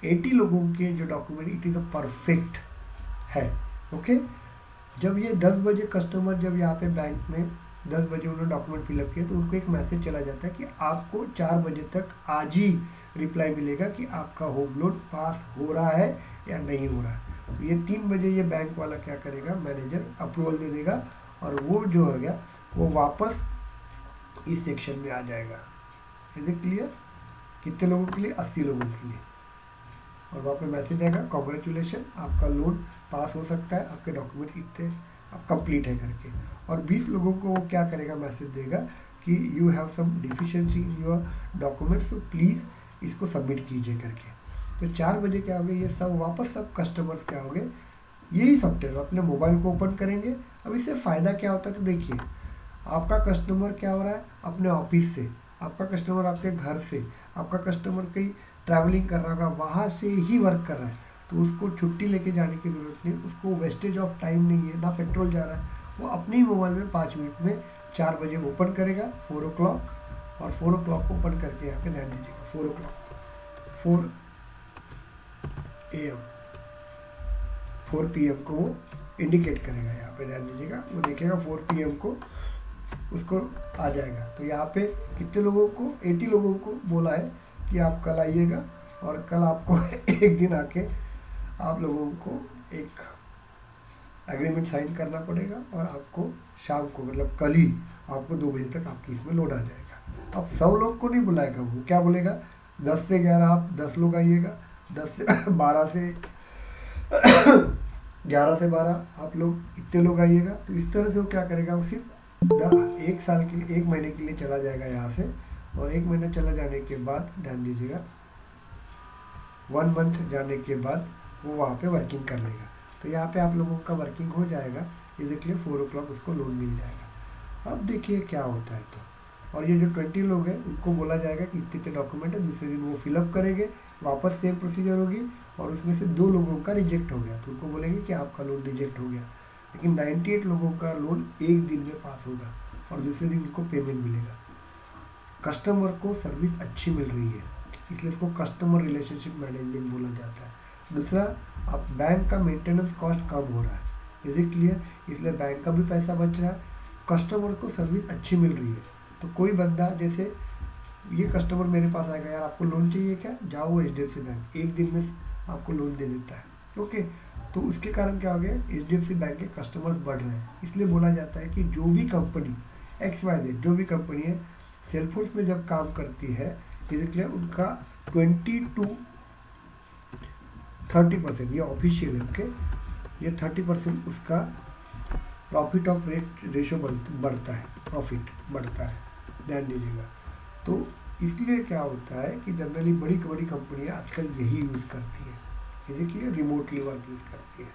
Speaker 1: 80 लोगों के जो document it is a perfect है। ओके, जब ये 10 बजे कस्टमर, जब यहाँ पे बैंक में 10 बजे उन्होंने डॉक्यूमेंट फिलअप किया, तो उनको एक मैसेज चला जाता है कि आपको 4 बजे तक आज ही रिप्लाई मिलेगा कि आपका होम लोन पास हो रहा है या नहीं हो रहा है। तो ये 3 बजे ये बैंक वाला क्या करेगा, मैनेजर अप्रूवल दे देगा, और वो जो हो गया वो वापस इस सेक्शन में आ जाएगा। Is it clear? कितने लोगों के लिए, 80 लोगों के लिए। और वहाँ पे मैसेज आएगा, कॉन्ग्रेचुलेशन, आपका लोन पास हो सकता है, आपके डॉक्यूमेंट्स इतने अब कंप्लीट है करके। और 20 लोगों को वो क्या करेगा, मैसेज देगा कि you have some deficiency in your documents, so please इसको सबमिट कीजिए करके। तो 4 बजे क्या हो गया, ये सब वापस सब कस्टमर्स क्या हो गए, यही सॉफ्टवेयर अपने मोबाइल को ओपन करेंगे, अब इससे फ़ायदा क्या होता है, तो देखिए आपका कस्टमर क्या हो रहा है, अपने ऑफिस से, आपका कस्टमर आपके घर से, आपका कस्टमर कहीं ट्रैवलिंग कर रहा होगा, वहाँ से ही वर्क कर रहा है, तो उसको छुट्टी लेके जाने की ज़रूरत नहीं, उसको वेस्टेज ऑफ टाइम नहीं है, ना पेट्रोल जा रहा है, वो अपने ही मोबाइल में 5 मिनट में 4 बजे ओपन करेगा 4 o'clock, और 4 o'clock ओपन करके यहाँ पे ध्यान दीजिएगा 4 o'clock 4 AM 4 PM को वो इंडिकेट करेगा, यहाँ पे ध्यान दीजिएगा, वो देखेगा 4 PM को उसको आ जाएगा। तो यहाँ पे कितने लोगों को, 80 लोगों को बोला है कि आप कल आइएगा, और कल आपको एक दिन आके आप लोगों को एक एग्रीमेंट साइन करना पड़ेगा, और आपको शाम को मतलब कल ही आपको 2 बजे तक आपकी इसमें लोड आ जाएगा। अब 100 लोग को नहीं बुलाएगा, वो क्या बोलेगा 10 से 11 आप 10 लोग आइएगा, 10 से 12 से 11 से 12 आप लोग इतने लोग आइएगा। तो इस तरह से वो क्या करेगा, वो सिर्फ 1 साल के लिए, 1 महीने के लिए चला जाएगा यहाँ से, और 1 महीना चला जाने के बाद ध्यान दीजिएगा 1 मंथ जाने के बाद वो वहाँ पे वर्किंग कर लेगा। तो यहाँ पे आप लोगों का वर्किंग हो जाएगा, इजीकली 4 o'clock उसको लोन मिल जाएगा। अब देखिए क्या होता है, तो और ये जो 20 लोग हैं उनको बोला जाएगा कि इतने डॉक्यूमेंट है, दूसरे दिन वो फिलअप करेंगे, वापस सेम प्रोसीजर होगी, और उसमें से 2 लोगों का रिजेक्ट हो गया तो उनको बोलेंगे कि आपका लोन रिजेक्ट हो गया। लेकिन 98 लोगों का लोन एक दिन में पास होगा, और दूसरे दिन उनको पेमेंट मिलेगा। कस्टमर को सर्विस अच्छी मिल रही है, इसलिए इसको कस्टमर रिलेशनशिप मैनेजमेंट बोला जाता है। दूसरा, आप बैंक का मेंटेनेंस कॉस्ट कम हो रहा है, इज इट क्लियर, इसलिए बैंक का भी पैसा बच रहा है, कस्टमर को सर्विस अच्छी मिल रही है। तो कोई बंदा, जैसे ये कस्टमर मेरे पास आएगा, यार आपको लोन चाहिए क्या, जाओ वो HDFC बैंक एक दिन में आपको लोन दे देता है, ओके। तो उसके कारण क्या हो गया, HDFC बैंक के कस्टमर्स बढ़ रहे हैं। इसलिए बोला जाता है कि जो भी कंपनी XYZ, जो भी कंपनी है सेल्सफोर्स में जब काम करती है, इसलिए उनका 20 to 30%, ये ऑफिशियल है, ओके, ये 30% उसका प्रॉफिट ऑफ रेशो बढ़ता है, प्रॉफिट बढ़ता है, ध्यान दीजिएगा। तो इसलिए क्या होता है कि जनरली बड़ी कंपनियां आजकल यही यूज़ करती है, इसीलिए रिमोटली वर्क यूज़ करती है।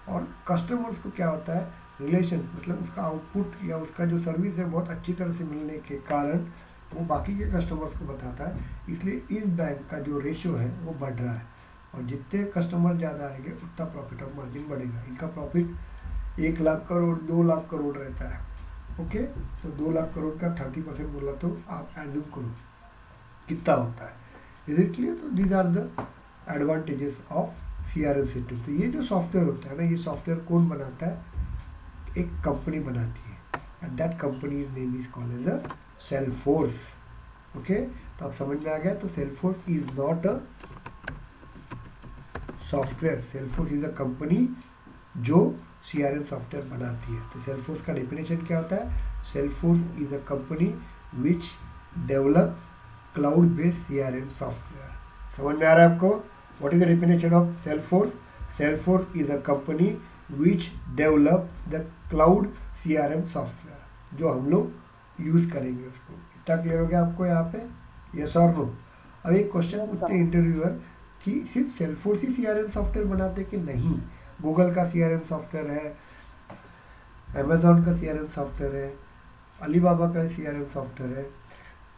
Speaker 1: और कस्टमर्स को क्या होता है, रिलेशन, मतलब उसका आउटपुट या उसका जो सर्विस है बहुत अच्छी तरह से मिलने के कारण वो बाकी के कस्टमर्स को बताता है, इसलिए इस बैंक का जो रेशो है वो बढ़ रहा है, और जितने कस्टमर ज़्यादा आएंगे उतना प्रॉफिट ऑफ मार्जिन बढ़ेगा। इनका प्रॉफिट 1 लाख करोड़ 2 लाख करोड़ रहता है, ओके। तो 2 लाख करोड़ का 30% बोला तो आप एज्यूम करो कितना होता है, इज इट क्लियर। तो these are the advantages of CRM system. तो ये जो सॉफ्टवेयर होता है ना, ये सॉफ्टवेयर कौन बनाता है, एक कंपनी बनाती है, and that company name is called as a Salesforce, okay. तो आप समझ में आ गया। तो Salesforce is not a software, Salesforce is a company जो CRM सॉफ्टवेयर बनाती है। तो सेल्सफोर्स का डेफिनेशन क्या होता है, Salesforce is a company which develop cloud based CRM software. समझ में आ रहा है आपको, what is the definition of Salesforce, Salesforce is a company which develop the cloud CRM software, जो हम लोग यूज़ करेंगे उसको। इतना क्लियर हो गया आपको यहाँ पे, यस और नो। अब एक क्वेश्चन पूछते हैं इंटरव्यूअर कि सिर्फ सेल्सफोर्स ही CRM सॉफ्टवेयर बनाते कि नहीं, गूगल का CRM सॉफ्टवेयर है, अमेजोन का CRM सॉफ्टवेयर है, अलीबाबा का CRM सॉफ्टवेयर है,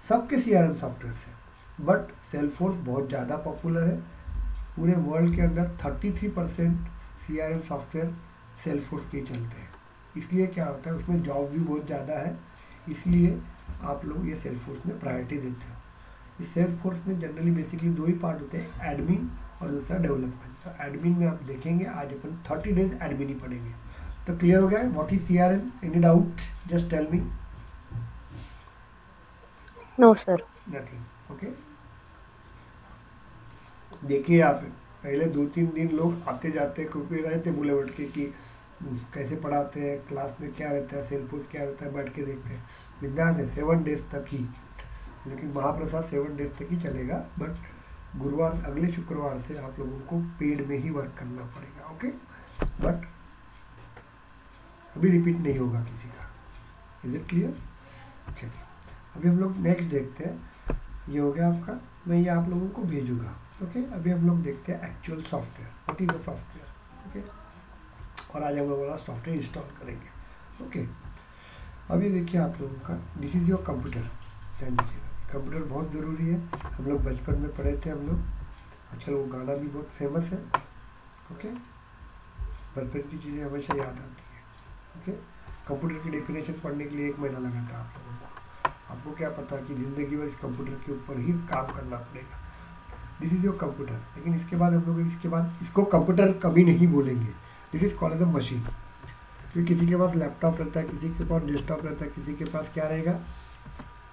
Speaker 1: सबके CRM सॉफ्टवेयर है, बट सेल्सफोर्स बहुत ज़्यादा पॉपुलर है। पूरे वर्ल्ड के अंदर 33% CRM सॉफ्टवेयर सेल्सफोर्स के चलते हैं। इसलिए क्या होता है, उसमें जॉब भी बहुत ज़्यादा है, इसलिए आप लोग ये सेल्सफोर्स में प्रायोरिटी देते हो। इस सेल्सफोर्स में जनरली बेसिकली 2 ही पार्ट होते हैं, एडमिन और दूसरा डेवलपमेंट। तो एडमिन में आप देखेंगे आज अपन 30 डेज एडमिन ही पढ़ेंगे। तो क्लियर हो गया what is CRM, any doubt, just tell me.
Speaker 3: No sir,
Speaker 1: nothing, okay. देखिए आप पहले 2-3 दिन लोग आते जाते क्योंकि रहते बुले बैठ के कि कैसे पढ़ाते हैं, क्लास में क्या रहता है, सेल्सफोर्स क्या रहता है, बैठ के देखते हैं, बिंदास है 7 डेज तक ही। लेकिन महाप्रसाद 7 डेज तक ही चलेगा, बट गुरुवार अगले शुक्रवार से आप लोगों को पेड में ही वर्क करना पड़ेगा, ओके। बट अभी रिपीट नहीं होगा किसी का, इज इट क्लियर। चलिए अभी हम लोग नेक्स्ट देखते हैं, ये हो गया आपका, मैं ये आप लोगों को भेजूंगा, ओके। अभी हम लोग देखते हैं actual software, what is the software, okay. और आज हम लोग वाला सॉफ्टवेयर इंस्टॉल करेंगे। ओके, अब ये देखिए आप लोगों का दिस इज़ योर कंप्यूटर। ध्यान दीजिएगा, कंप्यूटर बहुत ज़रूरी है। हम लोग बचपन में पढ़े थे हम लोग, आजकल वो गाना भी बहुत फेमस है। ओके, बचपन की चीज़ें हमेशा याद आती है। ओके, कंप्यूटर की डेफिनेशन पढ़ने के लिए 1 महीना लगा था आप लोगों को। आपको क्या पता कि ज़िंदगी भर इस कंप्यूटर के ऊपर ही काम करना पड़ेगा। This is your computer. लेकिन इसके बाद हम लोग इसको कंप्यूटर कभी नहीं बोलेंगे, this is called as a machine. क्योंकि किसी के पास लैपटॉप रहता है, किसी के पास डेस्कटॉप रहता है, किसी के पास क्या रहेगा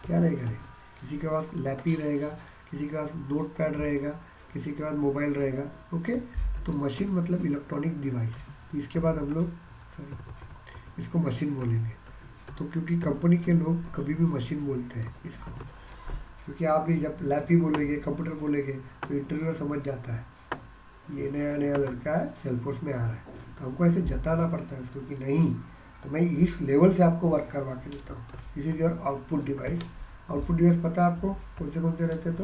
Speaker 1: रे, किसी के पास लैपी रहेगा, किसी के पास नोट पैड रहेगा, किसी के पास मोबाइल रहेगा। ओके, तो मशीन मतलब इलेक्ट्रॉनिक डिवाइस। इसके बाद हम लोग इसको मशीन बोलेंगे। तो क्योंकि कंपनी के लोग कभी भी मशीन बोलते हैं इसको, क्योंकि आप भी जब लैपी बोलेंगे, कंप्यूटर बोलेंगे, तो इंटरव्यूअर समझ जाता है ये नया लड़का है, सेल्सफोर्स में आ रहा है। तो हमको ऐसे जताना पड़ता है उसको कि नहीं, तो मैं इस लेवल से आपको वर्क करवा के देता हूँ। This is your output device. Output device पता है आपको कौन से रहते हैं? तो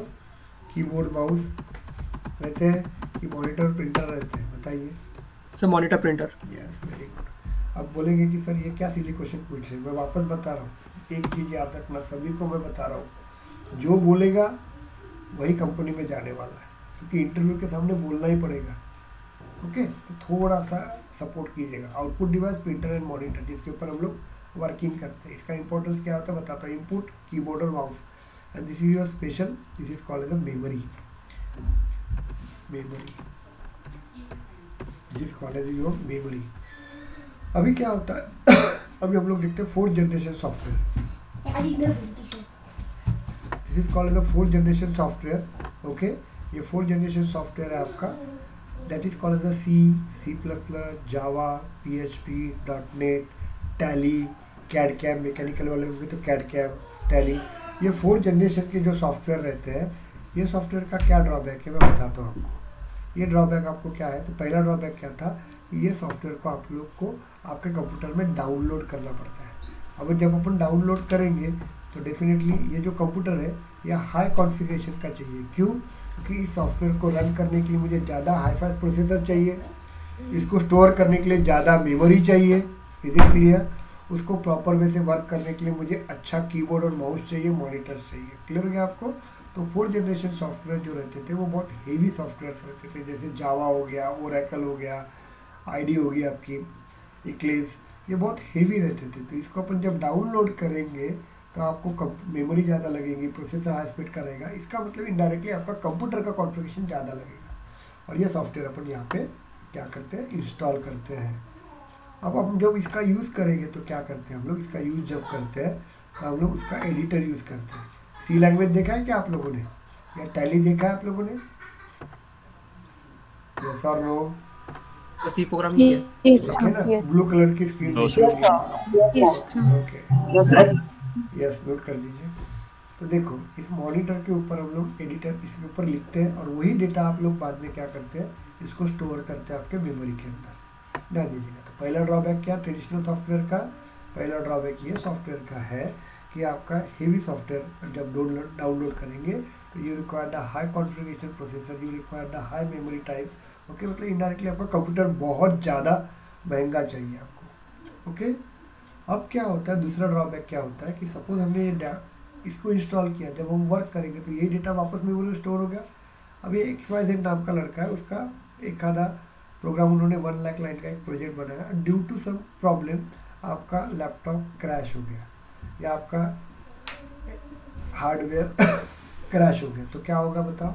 Speaker 1: कीबोर्ड, माउस रहते हैं कि मॉनिटर, प्रिंटर रहते हैं? बताइए
Speaker 2: sir. Monitor, printer.
Speaker 1: Yes, very good. अब बोलेंगे कि सर ये क्या सिली क्वेश्चन पूछ रहे हैं। मैं वापस बता रहा हूँ, एक चीज़ याद रखना, सभी को मैं बता रहा हूँ, जो बोलेगा वही कंपनी में जाने वाला है, क्योंकि इंटरव्यू के सामने बोलना ही पड़ेगा। ओके, तो थोड़ा सा सपोर्ट कीजिएगा। Output device, printer and monitor, जिसके ऊपर हम लोग वर्किंग करते हैं। इसका इंपॉर्टेंस क्या होता है बताता हूँ। इनपुट, कीबोर्ड और mouse, and this is your special, this is called as a memory. This is called as your memory. अभी क्या होता है अभी हम लोग देखते हैं 4th generation software. This is called as the 4th generation software. Okay, ये 4th जनरेशन सॉफ्टवेयर है आपका, that is called as the C++, Java, PHP, .NET, Tally, CAD CAM. Mechanical वाले होंगे तो कैड-कैम, टैली। ये 4th जनरेशन के जो software रहते हैं, ये सॉफ्टवेयर का क्या ड्रॉबैक है मैं बताता हूँ आपको। ये ड्रॉबैक आपको क्या है, तो पहला ड्रॉबैक क्या था कि ये सॉफ्टवेयर को आप लोग को आपके कंप्यूटर में डाउनलोड करना पड़ता है। अब जब अपन डाउनलोड करेंगे तो डेफिनेटली ये जो कंप्यूटर है ये हाई कॉन्फ़िगरेशन का चाहिए। क्यों? क्योंकि इस सॉफ्टवेयर को रन करने के लिए मुझे ज़्यादा हाई फास्ट प्रोसेसर चाहिए, इसको स्टोर करने के लिए ज़्यादा मेमोरी चाहिए। Is it clear? उसको प्रॉपर वे से वर्क करने के लिए मुझे अच्छा कीबोर्ड और माउस चाहिए, मॉनिटर्स चाहिए। क्लियर हो गया आपको? तो 4th जनरेशन सॉफ्टवेयर जो रहते थे वो बहुत हेवी सॉफ्टवेयर रहते थे, जैसे जावा हो गया, ओरेकल हो गया, आईडी हो गई आपकी, इक्लिप्स, ये बहुत हेवी रहते थे। तो इसको अपन जब डाउनलोड करेंगे तो आपको मेमोरी ज़्यादा लगेगी, प्रोसेसर हाई स्पीड का रहेगा। इसका मतलब इनडायरेक्टली आपका कंप्यूटर का कॉन्फ़िगरेशन ज़्यादा लगेगा। और ये सॉफ्टवेयर अपन यहाँ पे क्या करते हैं, इंस्टॉल करते हैं। अब हम जब इसका यूज़ करेंगे तो क्या करते हैं हम लोग, इसका यूज़ जब करते हैं तो हम लोग उसका एडिटर यूज़ करते हैं। C लैंग्वेज देखा है क्या आप लोगों ने, या टैली देखा है आप लोगों ने? यस और नो?
Speaker 2: सी प्रोग्राम किया
Speaker 1: है ना, ब्लू कलर की स्क्रीन देखी होगी। ओके, यस, नोट कर दीजिए। तो देखो, इस मॉनिटर के ऊपर हम लोग एडिटर इसके ऊपर लिखते हैं और वही डेटा आप लोग बाद में क्या करते हैं, इसको स्टोर करते हैं आपके मेमोरी के अंदर। ध्यान दीजिएगा। तो पहला ड्रॉबैक क्या ट्रेडिशनल सॉफ्टवेयर का, पहला ड्रॉबैक ये सॉफ्टवेयर का है कि आपका हेवी सॉफ्टवेयर जब डाउनलोड करेंगे तो you require the high configuration processor, you require the high memory types. Okay, मतलब इनडायरेक्टली आपका कंप्यूटर बहुत ज़्यादा महंगा चाहिए आपको। ओके, अब क्या होता है, दूसरा ड्रॉबैक क्या होता है कि सपोज हमने ये इसको इंस्टॉल किया, जब हम वर्क करेंगे तो यही डेटा वापस मेमोरी में स्टोर हो गया। अब ये XYZ नाम का लड़का है, उसका एक आधा प्रोग्राम उन्होंने 1 लाख लाइन का एक प्रोजेक्ट बनाया, ड्यू टू सम प्रॉब्लम आपका लैपटॉप क्रैश हो गया या आपका हार्डवेयर क्रैश हो गया, तो क्या होगा बताओ,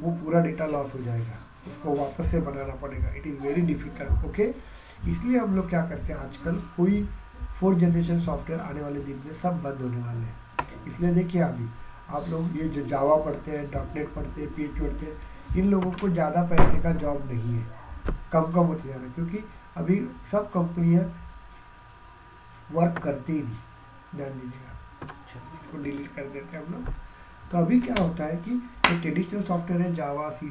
Speaker 1: वो पूरा डेटा लॉस हो जाएगा, उसको वापस से बनाना पड़ेगा। It is very difficult. Okay, इसलिए हम लोग क्या करते हैं, आजकल कोई 4th जनरेशन सॉफ्टवेयर आने वाले दिन में सब बंद होने वाले हैं। इसलिए देखिए, अभी आप लोग ये जो जावा पढ़ते हैं, .NET पढ़ते हैं, PHP पढ़ते हैं, इन लोगों को ज़्यादा पैसे का जॉब नहीं है, कम होते जा रहा है, क्योंकि अभी सब कंपनियां वर्क करती ही नहीं। ध्यान दीजिएगा। चलिए, इसको डिलीट कर देते हैं हम लोग। तो अभी क्या होता है कि जो ट्रेडिशनल सॉफ्टवेयर है, जावा, C++,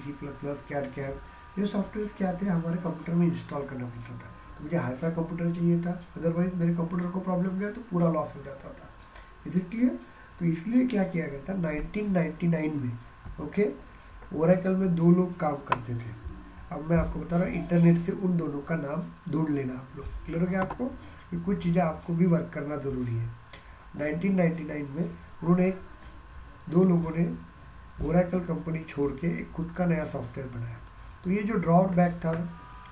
Speaker 1: कैड-कैम, ये सॉफ्टवेयर क्या थे, हमारे कंप्यूटर में इंस्टॉल करना पड़ता था। तो मुझे हाईफाई कंप्यूटर चाहिए था, अदरवाइज मेरे कंप्यूटर को प्रॉब्लम गया तो पूरा लॉस हो जाता था। Is it clear? तो इसलिए क्या किया गया था 1999 में, ओके, ओरेकल में 2 लोग काम करते थे। अब मैं आपको बता रहा हूँ, इंटरनेट से उन दोनों का नाम ढूंढ लेना आप लोग। क्लियर हो गया आपको? कि कुछ चीज़ें आपको भी वर्क करना ज़रूरी है। 1999 में उन्होंने दो लोगों ने ओरेकल कंपनी छोड़ के एक खुद का नया सॉफ्टवेयर बनाया। तो ये जो ड्रॉबैक था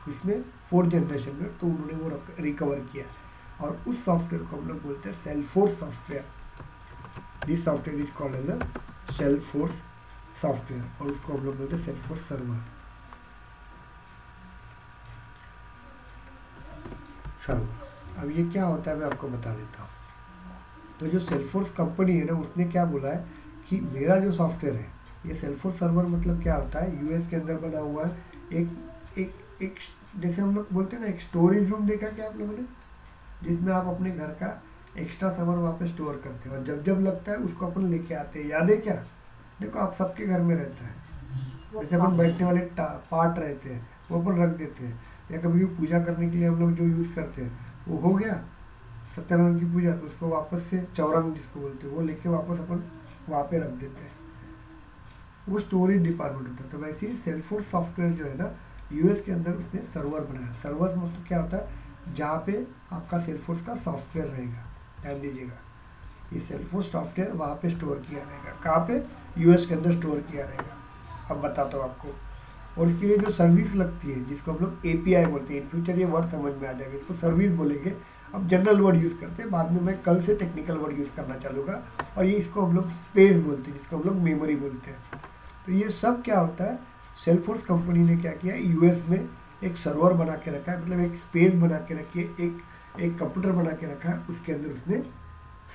Speaker 1: इसमें 4th जनरेशन में, तो उन्होंने वो रिकवर किया और उस सॉफ्टवेयर को हम लोग बोलते हैं Salesforce software. This software is called as a Salesforce software और उसको हम लोग बोलते हैं सेल्फोर्स सर्वर। अब ये क्या होता है मैं आपको बता देता हूँ। तो जो सेल्फोर्स कंपनी है ना, उसने क्या बोला है कि मेरा जो सॉफ्टवेयर है, ये सेल्फोर्स सर्वर मतलब क्या होता है, यूएस के अंदर बना हुआ है। एक जैसे हम लोग बोलते हैं ना, एक स्टोरेज रूम देखा क्या आप लोगों ने, जिसमें आप अपने घर का एक्स्ट्रा सामान वहाँ पे स्टोर करते हैं और जब जब लगता है उसको अपन लेके आते हैं। याद है क्या? देखो आप सबके घर में रहता है, जैसे अपन बैठने वाले पार्ट रहते हैं वो अपन रख देते हैं, या कभी भी पूजा करने के लिए हम लोग जो यूज़ करते हैं वो हो गया सत्यनारायण की पूजा, तो उसको वापस से चौरंग जिसको बोलते हैं वो लेके वापस अपन वहाँ पे रख देते हैं, वो स्टोरेज डिपार्टमेंट होता है। तो वैसे ही सेल्फोर्स सॉफ्टवेयर जो है ना, यूएस के अंदर उसने सर्वर बनाया। सर्वर मतलब क्या होता है, जहाँ पे आपका सेल्फोर्स का सॉफ्टवेयर रहेगा। ध्यान दीजिएगा, ये सेल्फोर्स सॉफ्टवेयर वहाँ पे स्टोर किया रहेगा। कहाँ पे? यूएस के अंदर स्टोर किया रहेगा। अब बताता हूँ आपको। और इसके लिए जो सर्विस लगती है, जिसको हम लोग एपीआई बोलते हैं, इन फ्यूचर ये वर्ड समझ में आ जाएगा, इसको सर्विस बोलेंगे। अब जनरल वर्ड यूज़ करते हैं, बाद में मैं कल से टेक्निकल वर्ड यूज़ करना चालूँगा। और ये इसको हम लोग स्पेस बोलते हैं, जिसको हम लोग मेमोरी बोलते हैं। तो ये सब क्या होता है, सेल्फोर्स कंपनी ने क्या किया, यूएस में एक सर्वर बना के रखा है, मतलब एक स्पेस बना के रखी है, एक कंप्यूटर बना के रखा है। उसके अंदर उसने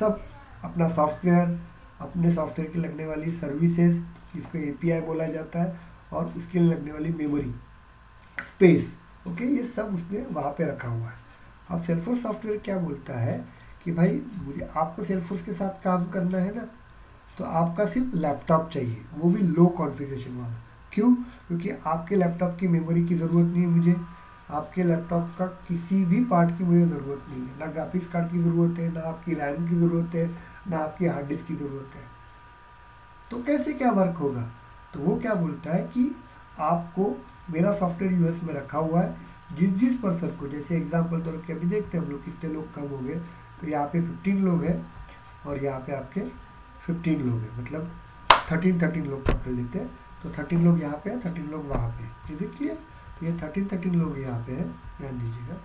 Speaker 1: सब अपना सॉफ्टवेयर, अपने सॉफ्टवेयर की लगने वाली सर्विसेज जिसको एपीआई बोला जाता है, और उसके लिए लगने वाली मेमोरी, स्पेस, ओके, ये सब उसने वहाँ पे रखा हुआ है। अब सेल्फोर्स सॉफ्टवेयर क्या बोलता है कि भाई मुझे आपको सेल्फोर्स के साथ काम करना है ना, तो आपका सिर्फ लैपटॉप चाहिए, वो भी लो कॉन्फ़िगरेशन वाला। क्यों? क्योंकि आपके लैपटॉप की मेमोरी की ज़रूरत नहीं है मुझे, आपके लैपटॉप का किसी भी पार्ट की मुझे ज़रूरत नहीं है, ना ग्राफिक्स कार्ड की ज़रूरत है, ना आपकी रैम की ज़रूरत है, ना आपकी हार्ड डिस्क की ज़रूरत है। तो कैसे क्या वर्क होगा? तो वो क्या बोलता है कि आपको मेरा सॉफ्टवेयर यूएस में रखा हुआ है, जिस पर्सन को, जैसे एग्जांपल तौर पे अभी देखते हैं हम लोग कितने लोग कम हो गए, तो यहाँ पे 15 लोग हैं और यहाँ पे आपके 15 लोग हैं, मतलब 13 लोग पकड़ लेते हैं। तो 13 लोग यहाँ पे हैं, 13 लोग वहाँ पे। Is it clear? तो ये 13 लोग यहाँ पे हैं, ध्यान दीजिएगा।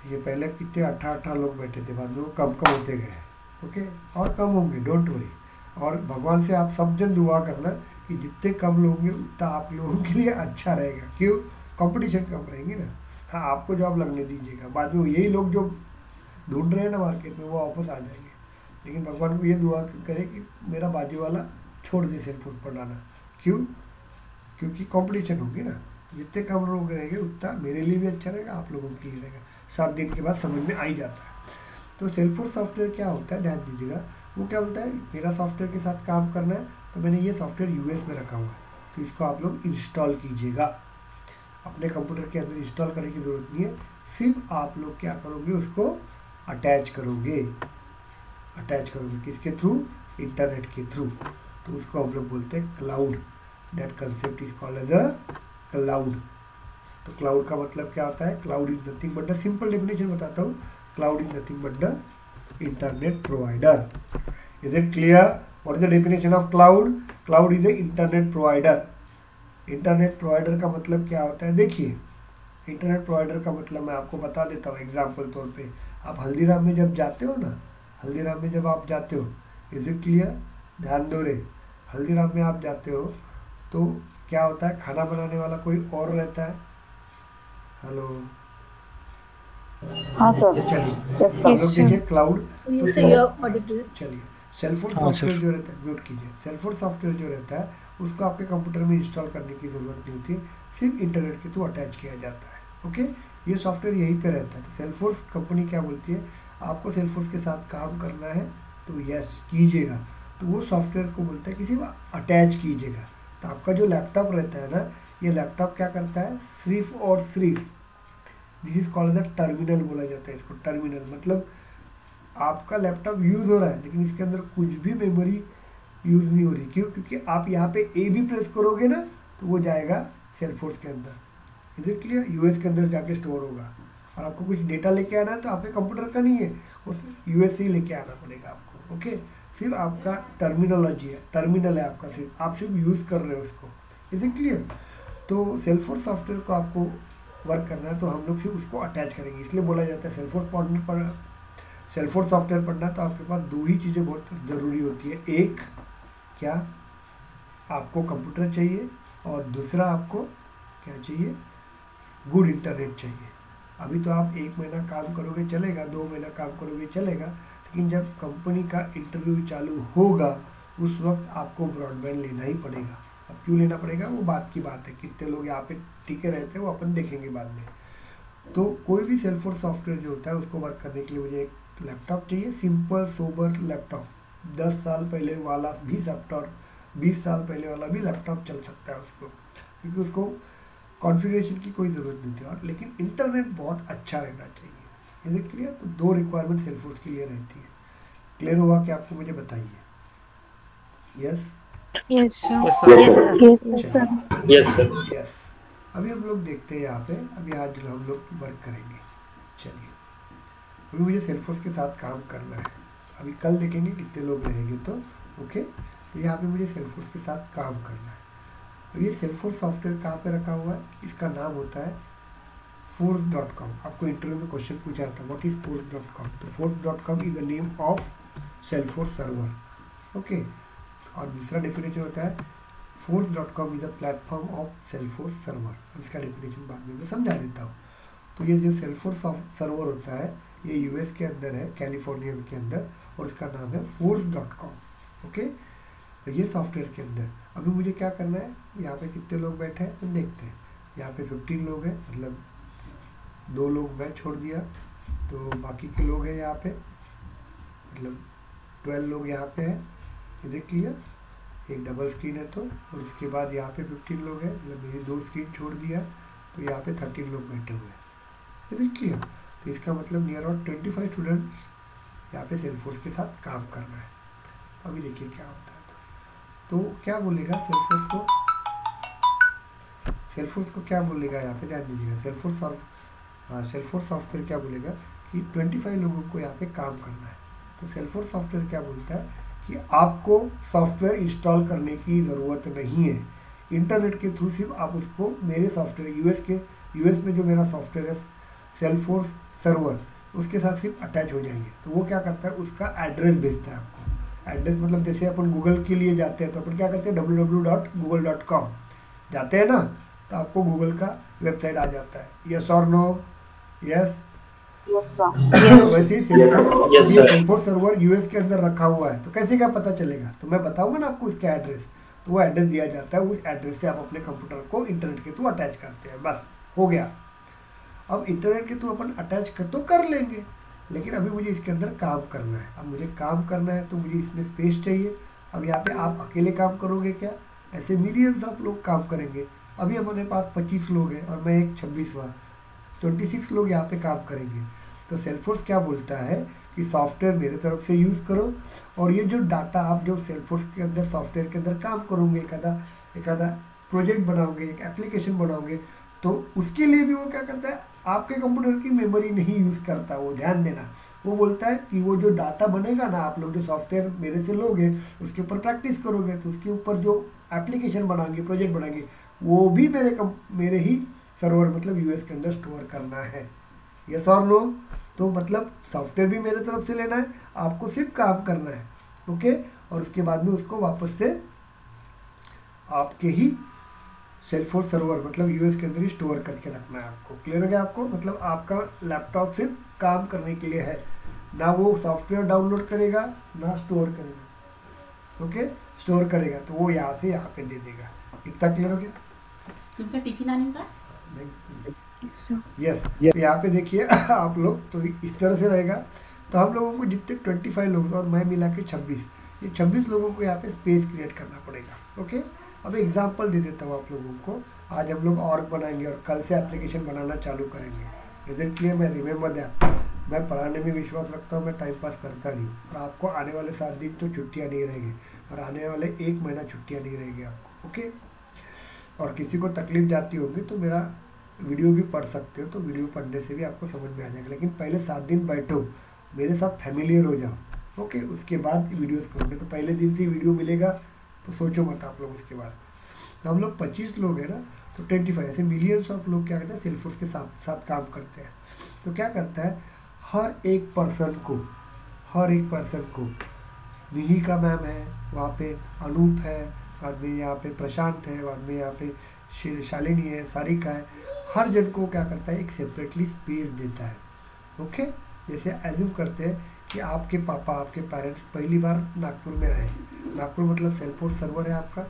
Speaker 1: ये पहले कितने 18 लोग बैठे थे, बाद में वो कम कम होते गए, ओके, और कम होंगे, डोंट वरी। और भगवान से आप सब जन दुआ करना कि जितने कम लोग होंगे उतना आप लोगों के लिए अच्छा रहेगा। क्यों? कंपटीशन कम रहेंगे ना। हाँ, आपको जॉब लगने दीजिएगा, बाद में यही लोग जो ढूंढ रहे हैं ना मार्केट में, वो वापस आ जाएंगे। लेकिन भगवान को ये दुआ करे कि मेरा बाजू वाला छोड़ दे सेल्फोर्स पढ़ाना। क्यों? क्योंकि कंपटीशन होगी ना, जितने कम लोग रहेंगे उतना मेरे लिए भी अच्छा रहेगा, आप लोगों के लिए रहेगा। 7 दिन के बाद समझ में आ ही जाता है। तो सेल्फोर्स सॉफ्टवेयर क्या होता है, ध्यान दीजिएगा। वो क्या बोलता है, मेरा सॉफ्टवेयर के साथ काम करना है, तो मैंने ये सॉफ्टवेयर यूएस में रखा हुआ है, तो इसको आप लोग इंस्टॉल कीजिएगा। अपने कंप्यूटर के अंदर इंस्टॉल करने की ज़रूरत नहीं है, सिर्फ आप लोग क्या करोगे, उसको अटैच करोगे। किसके थ्रू? इंटरनेट के थ्रू। तो उसको हम लोग बोलते हैं cloud. That concept is called as a cloud. तो क्लाउड का मतलब क्या होता है? Cloud is nothing but the, simple definition बताता हूँ, cloud is nothing but the internet provider. Is it clear? What is the definition of cloud? Cloud is a internet provider. Internet provider का मतलब क्या होता है? देखिए, इंटरनेट प्रोवाइडर का मतलब मैं आपको बता देता हूँ एग्जाम्पल तौर पे। आप हल्दीराम में जब जाते हो ना, हल्दीराम में जब आप जाते हो, इज इट क्लियर? ध्यान दो रे, हल्दीराम में आप जाते हो तो क्या होता है, खाना बनाने वाला कोई और रहता है। हेलो,
Speaker 3: हाँ सर।
Speaker 1: चलिए हम लोग देखिए क्लाउड। तो चलिए, सेल्फोर्स
Speaker 3: हाँ,
Speaker 1: सॉफ्टवेयर
Speaker 3: सर।
Speaker 1: जो रहता है, म्यूट कीजिए। सेल्फोर्स सॉफ्टवेयर जो रहता है उसको आपके कंप्यूटर में इंस्टॉल करने की ज़रूरत नहीं होती है, सिर्फ इंटरनेट के थ्रू अटैच किया जाता है। ओके, ये सॉफ्टवेयर यहीं पे रहता है। तो सेल्फोर्स कंपनी क्या बोलती है, आपको सेल्फोर्स के साथ काम करना है तो यस कीजिएगा। तो वो सॉफ्टवेयर को बोलता है कि सिर्फ अटैच कीजिएगा। तो आपका जो लैपटॉप रहता है ना, ये लैपटॉप क्या करता है, सिर्फ और सिर्फ, this is called the terminal बोला जाता है इसको। टर्मिनल मतलब आपका लैपटॉप यूज़ हो रहा है लेकिन इसके अंदर कुछ भी मेमोरी यूज़ नहीं हो रही। क्यों? क्योंकि आप यहाँ पे ए भी प्रेस करोगे ना तो वो जाएगा सेल्फोर्स के अंदर। Is it clear? यूएस के अंदर जाके स्टोर होगा। और आपको कुछ डेटा लेके आना है तो आपके कंप्यूटर का नहीं है, उस यूएस से ही लेके आना पड़ेगा आपको। ओके, सिर्फ आपका टर्मिनोलॉजी है, टर्मिनल है आपका, सिर्फ आप सिर्फ यूज़ कर रहे हो उसको। Is it clear? तो सेल्फोर्स सॉफ्टवेयर को आपको वर्क करना है तो हम लोग सिर्फ उसको अटैच करेंगे, इसलिए बोला जाता है सेल्फोर्स सॉफ्टवेयर पढ़ना तो आपके पास दो ही चीज़ें बहुत ज़रूरी होती है। एक क्या, आपको कंप्यूटर चाहिए, और दूसरा आपको क्या चाहिए, गुड इंटरनेट चाहिए। अभी तो आप 1 महीना काम करोगे चलेगा, 2 महीना काम करोगे चलेगा, लेकिन जब कंपनी का इंटरव्यू चालू होगा उस वक्त आपको ब्रॉडबैंड लेना ही पड़ेगा। अब क्यों लेना पड़ेगा वो बात की बात है, कितने लोग यहाँ पे टिके रहते हैं वो अपन देखेंगे बाद में। तो कोई भी सेल्फोर्स सॉफ्टवेयर जो होता है उसको वर्क करने के लिए मुझे एक लैपटॉप चाहिए, सिंपल सोबर लैपटॉप। 10 साल पहले वाला भी लैपटॉप, 20 साल पहले वाला भी लैपटॉप चल सकता है उसको, क्योंकि उसको कॉन्फ़िगरेशन की कोई ज़रूरत नहीं थी, और लेकिन इंटरनेट बहुत अच्छा रहना चाहिए। Is it clear? तो दो रिक्वायरमेंट सेल्फोर्स के लिए रहती है। क्लियर हुआ कि आपको? मुझे बताइए। Yes
Speaker 3: yes sir.
Speaker 2: Yes sir.
Speaker 1: चलिए,
Speaker 2: यस सर।
Speaker 1: यस। अभी हम लोग देखते हैं यहाँ पे, अभी आज हम लोग वर्क करेंगे। चलिए, अभी मुझे सेल्फोर्स के साथ काम करना है, अभी कल देखेंगे कितने लोग रहेंगे तो। ओके, तो यहाँ पे मुझे सेल्फोर्स के साथ काम करना है। अब ये सेल्फोर्स सॉफ्टवेयर कहाँ पे रखा हुआ है? इसका नाम होता है force.com। आपको इंटरव्यू में क्वेश्चन पूछा जाता है व्हाट इज force.com, तो force.com is the name of Salesforce server. Okay, और दूसरा डेफिनेशन होता है force.com is a platform of Salesforce server. अब इसका डेफिनेशन बाद में मैं समझा देता हूँ। तो ये जो सेल्फोर्स सर्वर होता है ये यूएस के अंदर है, कैलिफोर्निया के अंदर, और इसका नाम है force.com। ओके, तो ये सॉफ्टवेयर के अंदर अभी मुझे क्या करना है, यहाँ पे कितने लोग बैठे हैं हम देखते हैं। यहाँ पे 15 लोग हैं, मतलब 2 लोग मैं छोड़ दिया, तो बाकी के लोग हैं यहाँ पे, मतलब 12 लोग यहाँ पे हैं। Is it clear? एक डबल स्क्रीन है तो, और उसके बाद यहाँ पे 15 लोग हैं, मतलब मेरी 2 स्क्रीन छोड़ दिया, तो यहाँ पे 13 लोग बैठे हुए हैं। Is it clear? तो इसका मतलब नियर अबाउट 25 स्टूडेंट्स यहाँ पे सेल्फोर्स के साथ काम करना है। अभी देखिए क्या होता है। तो क्या बोलेगा सेल्फोर्स को, सेल्फोर्स को क्या बोलेगा यहाँ पे ध्यान दीजिएगा। सेल्फोर्स सॉफ्टवेयर क्या बोलेगा कि 25 लोगों को यहाँ पे काम करना है। तो सेल्फोर्स सॉफ्टवेयर क्या बोलता है कि आपको सॉफ्टवेयर इंस्टॉल करने की ज़रूरत नहीं है, इंटरनेट के थ्रू सिर्फ आप उसको मेरे सॉफ्टवेयर यूएस में जो मेरा सॉफ्टवेयर है सेल्फोर्स सर्वर, उसके साथ सिर्फ अटैच हो जाएंगे। तो वो क्या करता है, उसका एड्रेस भेजता है आपको। एड्रेस मतलब जैसे अपन गूगल के लिए जाते हैं तो अपन क्या करते हैं www.google.com जाते हैं ना, तो आपको गूगल का वेबसाइट आ जाता है। यस और नो? यस। वैसे ही सेल्फोर्स सर्वर यूएस के अंदर रखा हुआ है, तो कैसे क्या पता चलेगा? तो मैं बताऊंगा ना आपको इसका एड्रेस, तो वो एड्रेस दिया जाता है, उस एड्रेस से आप अपने कंप्यूटर को इंटरनेट के थ्रू अटैच करते हैं, बस हो गया। अब इंटरनेट के थ्रू अपन अटैच कर लेंगे, लेकिन अभी मुझे इसके अंदर काम करना है। अब मुझे काम करना है तो मुझे इसमें स्पेस चाहिए। अब यहाँ पे आप अकेले काम करोगे क्या? ऐसे मिलियंस आप लोग काम करेंगे। अभी हमारे पास 25 लोग हैं और मैं एक 26वां, 26 लोग यहाँ पे काम करेंगे। तो सेल्फोर्स क्या बोलता है कि सॉफ्टवेयर मेरे तरफ से यूज़ करो, और ये जो डाटा आप जो सेल्फोर्स के अंदर सॉफ्टवेयर के अंदर काम करोगे, एक आधा प्रोजेक्ट बनाओगे, एक एप्लीकेशन बनाओगे, तो उसके लिए भी वो क्या करता है, आपके कंप्यूटर की मेमोरी नहीं यूज़ करता। वो ध्यान देना, वो बोलता है कि वो जो डाटा बनेगा ना, आप लोग जो सॉफ्टवेयर मेरे से लोगे उसके ऊपर प्रैक्टिस करोगे, तो उसके ऊपर जो एप्लीकेशन बनाएंगे, प्रोजेक्ट बनाएंगे, वो भी मेरे ही सर्वर मतलब यूएस के अंदर स्टोर करना है। यस और नो? तो मतलब सॉफ्टवेयर भी मेरे तरफ से लेना है, आपको सिर्फ काम करना है। ओके, और उसके बाद में उसको वापस से आपके ही सेल्फोर्स सर्वर मतलब यूएस के अंदर ही स्टोर करके रखना है आपको। क्लियर हो गया आपको? मतलब आपका लैपटॉप सिर्फ काम करने के लिए है, ना वो सॉफ्टवेयर डाउनलोड करेगा ना स्टोर करेगा। ओके, स्टोर करेगा तो वो यहाँ से यहाँ पे दे देगा। इतना क्लियर हो गया?
Speaker 4: तुमका टिफिन आने का
Speaker 1: नहीं। यस, तो यहाँ पे देखिए आप लोग, तो इस तरह से रहेगा। तो हम लोगों को जितने 25 लोग और मैं मिला के 26, ये 26 लोगों को यहाँ पे स्पेस क्रिएट करना पड़ेगा। ओके, अब एग्जांपल दे देता हूँ आप लोगों को। आज हम लोग ऑर्ग बनाएंगे और कल से एप्लीकेशन बनाना चालू करेंगे। Is it clear? मैं रिमेंबर दैट, मैं पढ़ाने में विश्वास रखता हूँ, मैं टाइम पास करता नहीं हूँ। और आपको आने वाले 7 दिन तो छुट्टियाँ नहीं रहेंगी, और आने वाले 1 महीना छुट्टियाँ नहीं रहेगी आपको। ओके, और किसी को तकलीफ जाती होगी तो मेरा वीडियो भी पढ़ सकते हो, तो वीडियो पढ़ने से भी आपको समझ में आ जाएगा, लेकिन पहले 7 दिन बैठो, मेरे साथ फैमिलियर हो जाओ, ओके, उसके बाद वीडियोस करोगे। तो पहले दिन से वीडियो मिलेगा तो सोचो मत आप लोग उसके बारे में। तो हम लोग 25 लोग हैं ना, तो 25 ऐसे मिलियंस ऑफ लोग क्या करते हैं, सेल्सफोर्स के साथ साथ काम करते हैं। तो क्या करता है, हर एक पर्सन को मिहिका मैम है, वहाँ पे अनूप है, बाद में यहाँ पे प्रशांत है, बाद में यहाँ पे शालिनी है, सारिका है, हर जन को क्या करता है, एक सेपरेटली स्पेस देता है। ओके, जैसे एज्यूम करते हैं कि आपके पापा, आपके पेरेंट्स पहली बार नागपुर में आए, नागपुर मतलब सेल्सफोर्स सर्वर है आपका,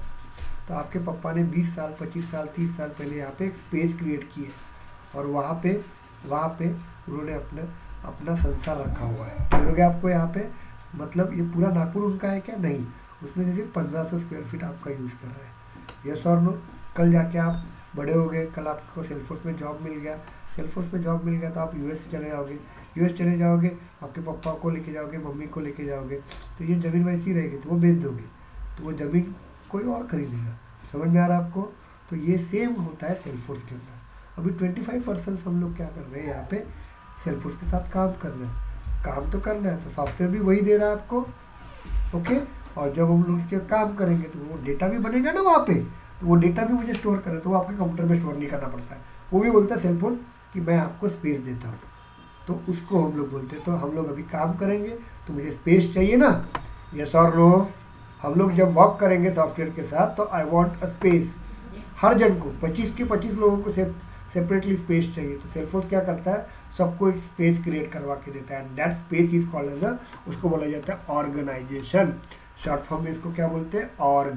Speaker 1: तो आपके पापा ने 20 साल 25 साल 30 साल पहले यहाँ पे एक स्पेस क्रिएट की है, और वहाँ पे उन्होंने अपना संसार रखा हुआ है। मिलोगे आपको यहाँ पे, मतलब ये पूरा नागपुर उनका है क्या? नहीं, उसमें से सिर्फ 1500 स्क्वायर फीट आपका यूज़ कर रहे हैं। यस और नो? कल जाके आप बड़े हो गए, कल आपको सेल्सफोर्स में जॉब मिल गया, सेल्सफोर्स में जॉब मिल गया तो आप यूएस चले जाओगे, आपके पापा को लेके जाओगे, मम्मी को लेके जाओगे, तो ये ज़मीन वैसी रहेगी, तो वो बेच दोगे, तो वो ज़मीन कोई और खरीदेगा। समझ में आ रहा है आपको? तो ये सेम होता है सेल्सफोर्स के अंदर। अभी 25% हम लोग क्या कर रहे हैं, यहाँ पे सेल्सफोर्स के साथ काम करना है, काम तो करना है, तो सॉफ्टवेयर भी वही दे रहा है आपको, ओके। और जब हम लोग इसके काम करेंगे तो वो डेटा भी बनेगा ना वहाँ पे, तो वो डेटा भी मुझे स्टोर करना है, तो वो आपके कंप्यूटर में स्टोर नहीं करना पड़ता है, वो भी बोलता है सेल्सफोर्स कि मैं आपको स्पेस देता हूँ, तो उसको हम लोग बोलते हैं। तो हम लोग अभी काम करेंगे तो मुझे स्पेस चाहिए ना, यस और नो? हम लोग जब वर्क करेंगे सॉफ्टवेयर के साथ तो आई वांट अ स्पेस, हर जन को 25 के 25 लोगों को सेपरेटली स्पेस चाहिए। तो सेल्सफोर्स क्या करता है, सबको एक स्पेस क्रिएट करवा के देता है, and that space is called as उसको बोला जाता है ऑर्गेनाइजेशन। शॉर्ट फॉर्म में इसको क्या बोलते हैं, ऑर्ग।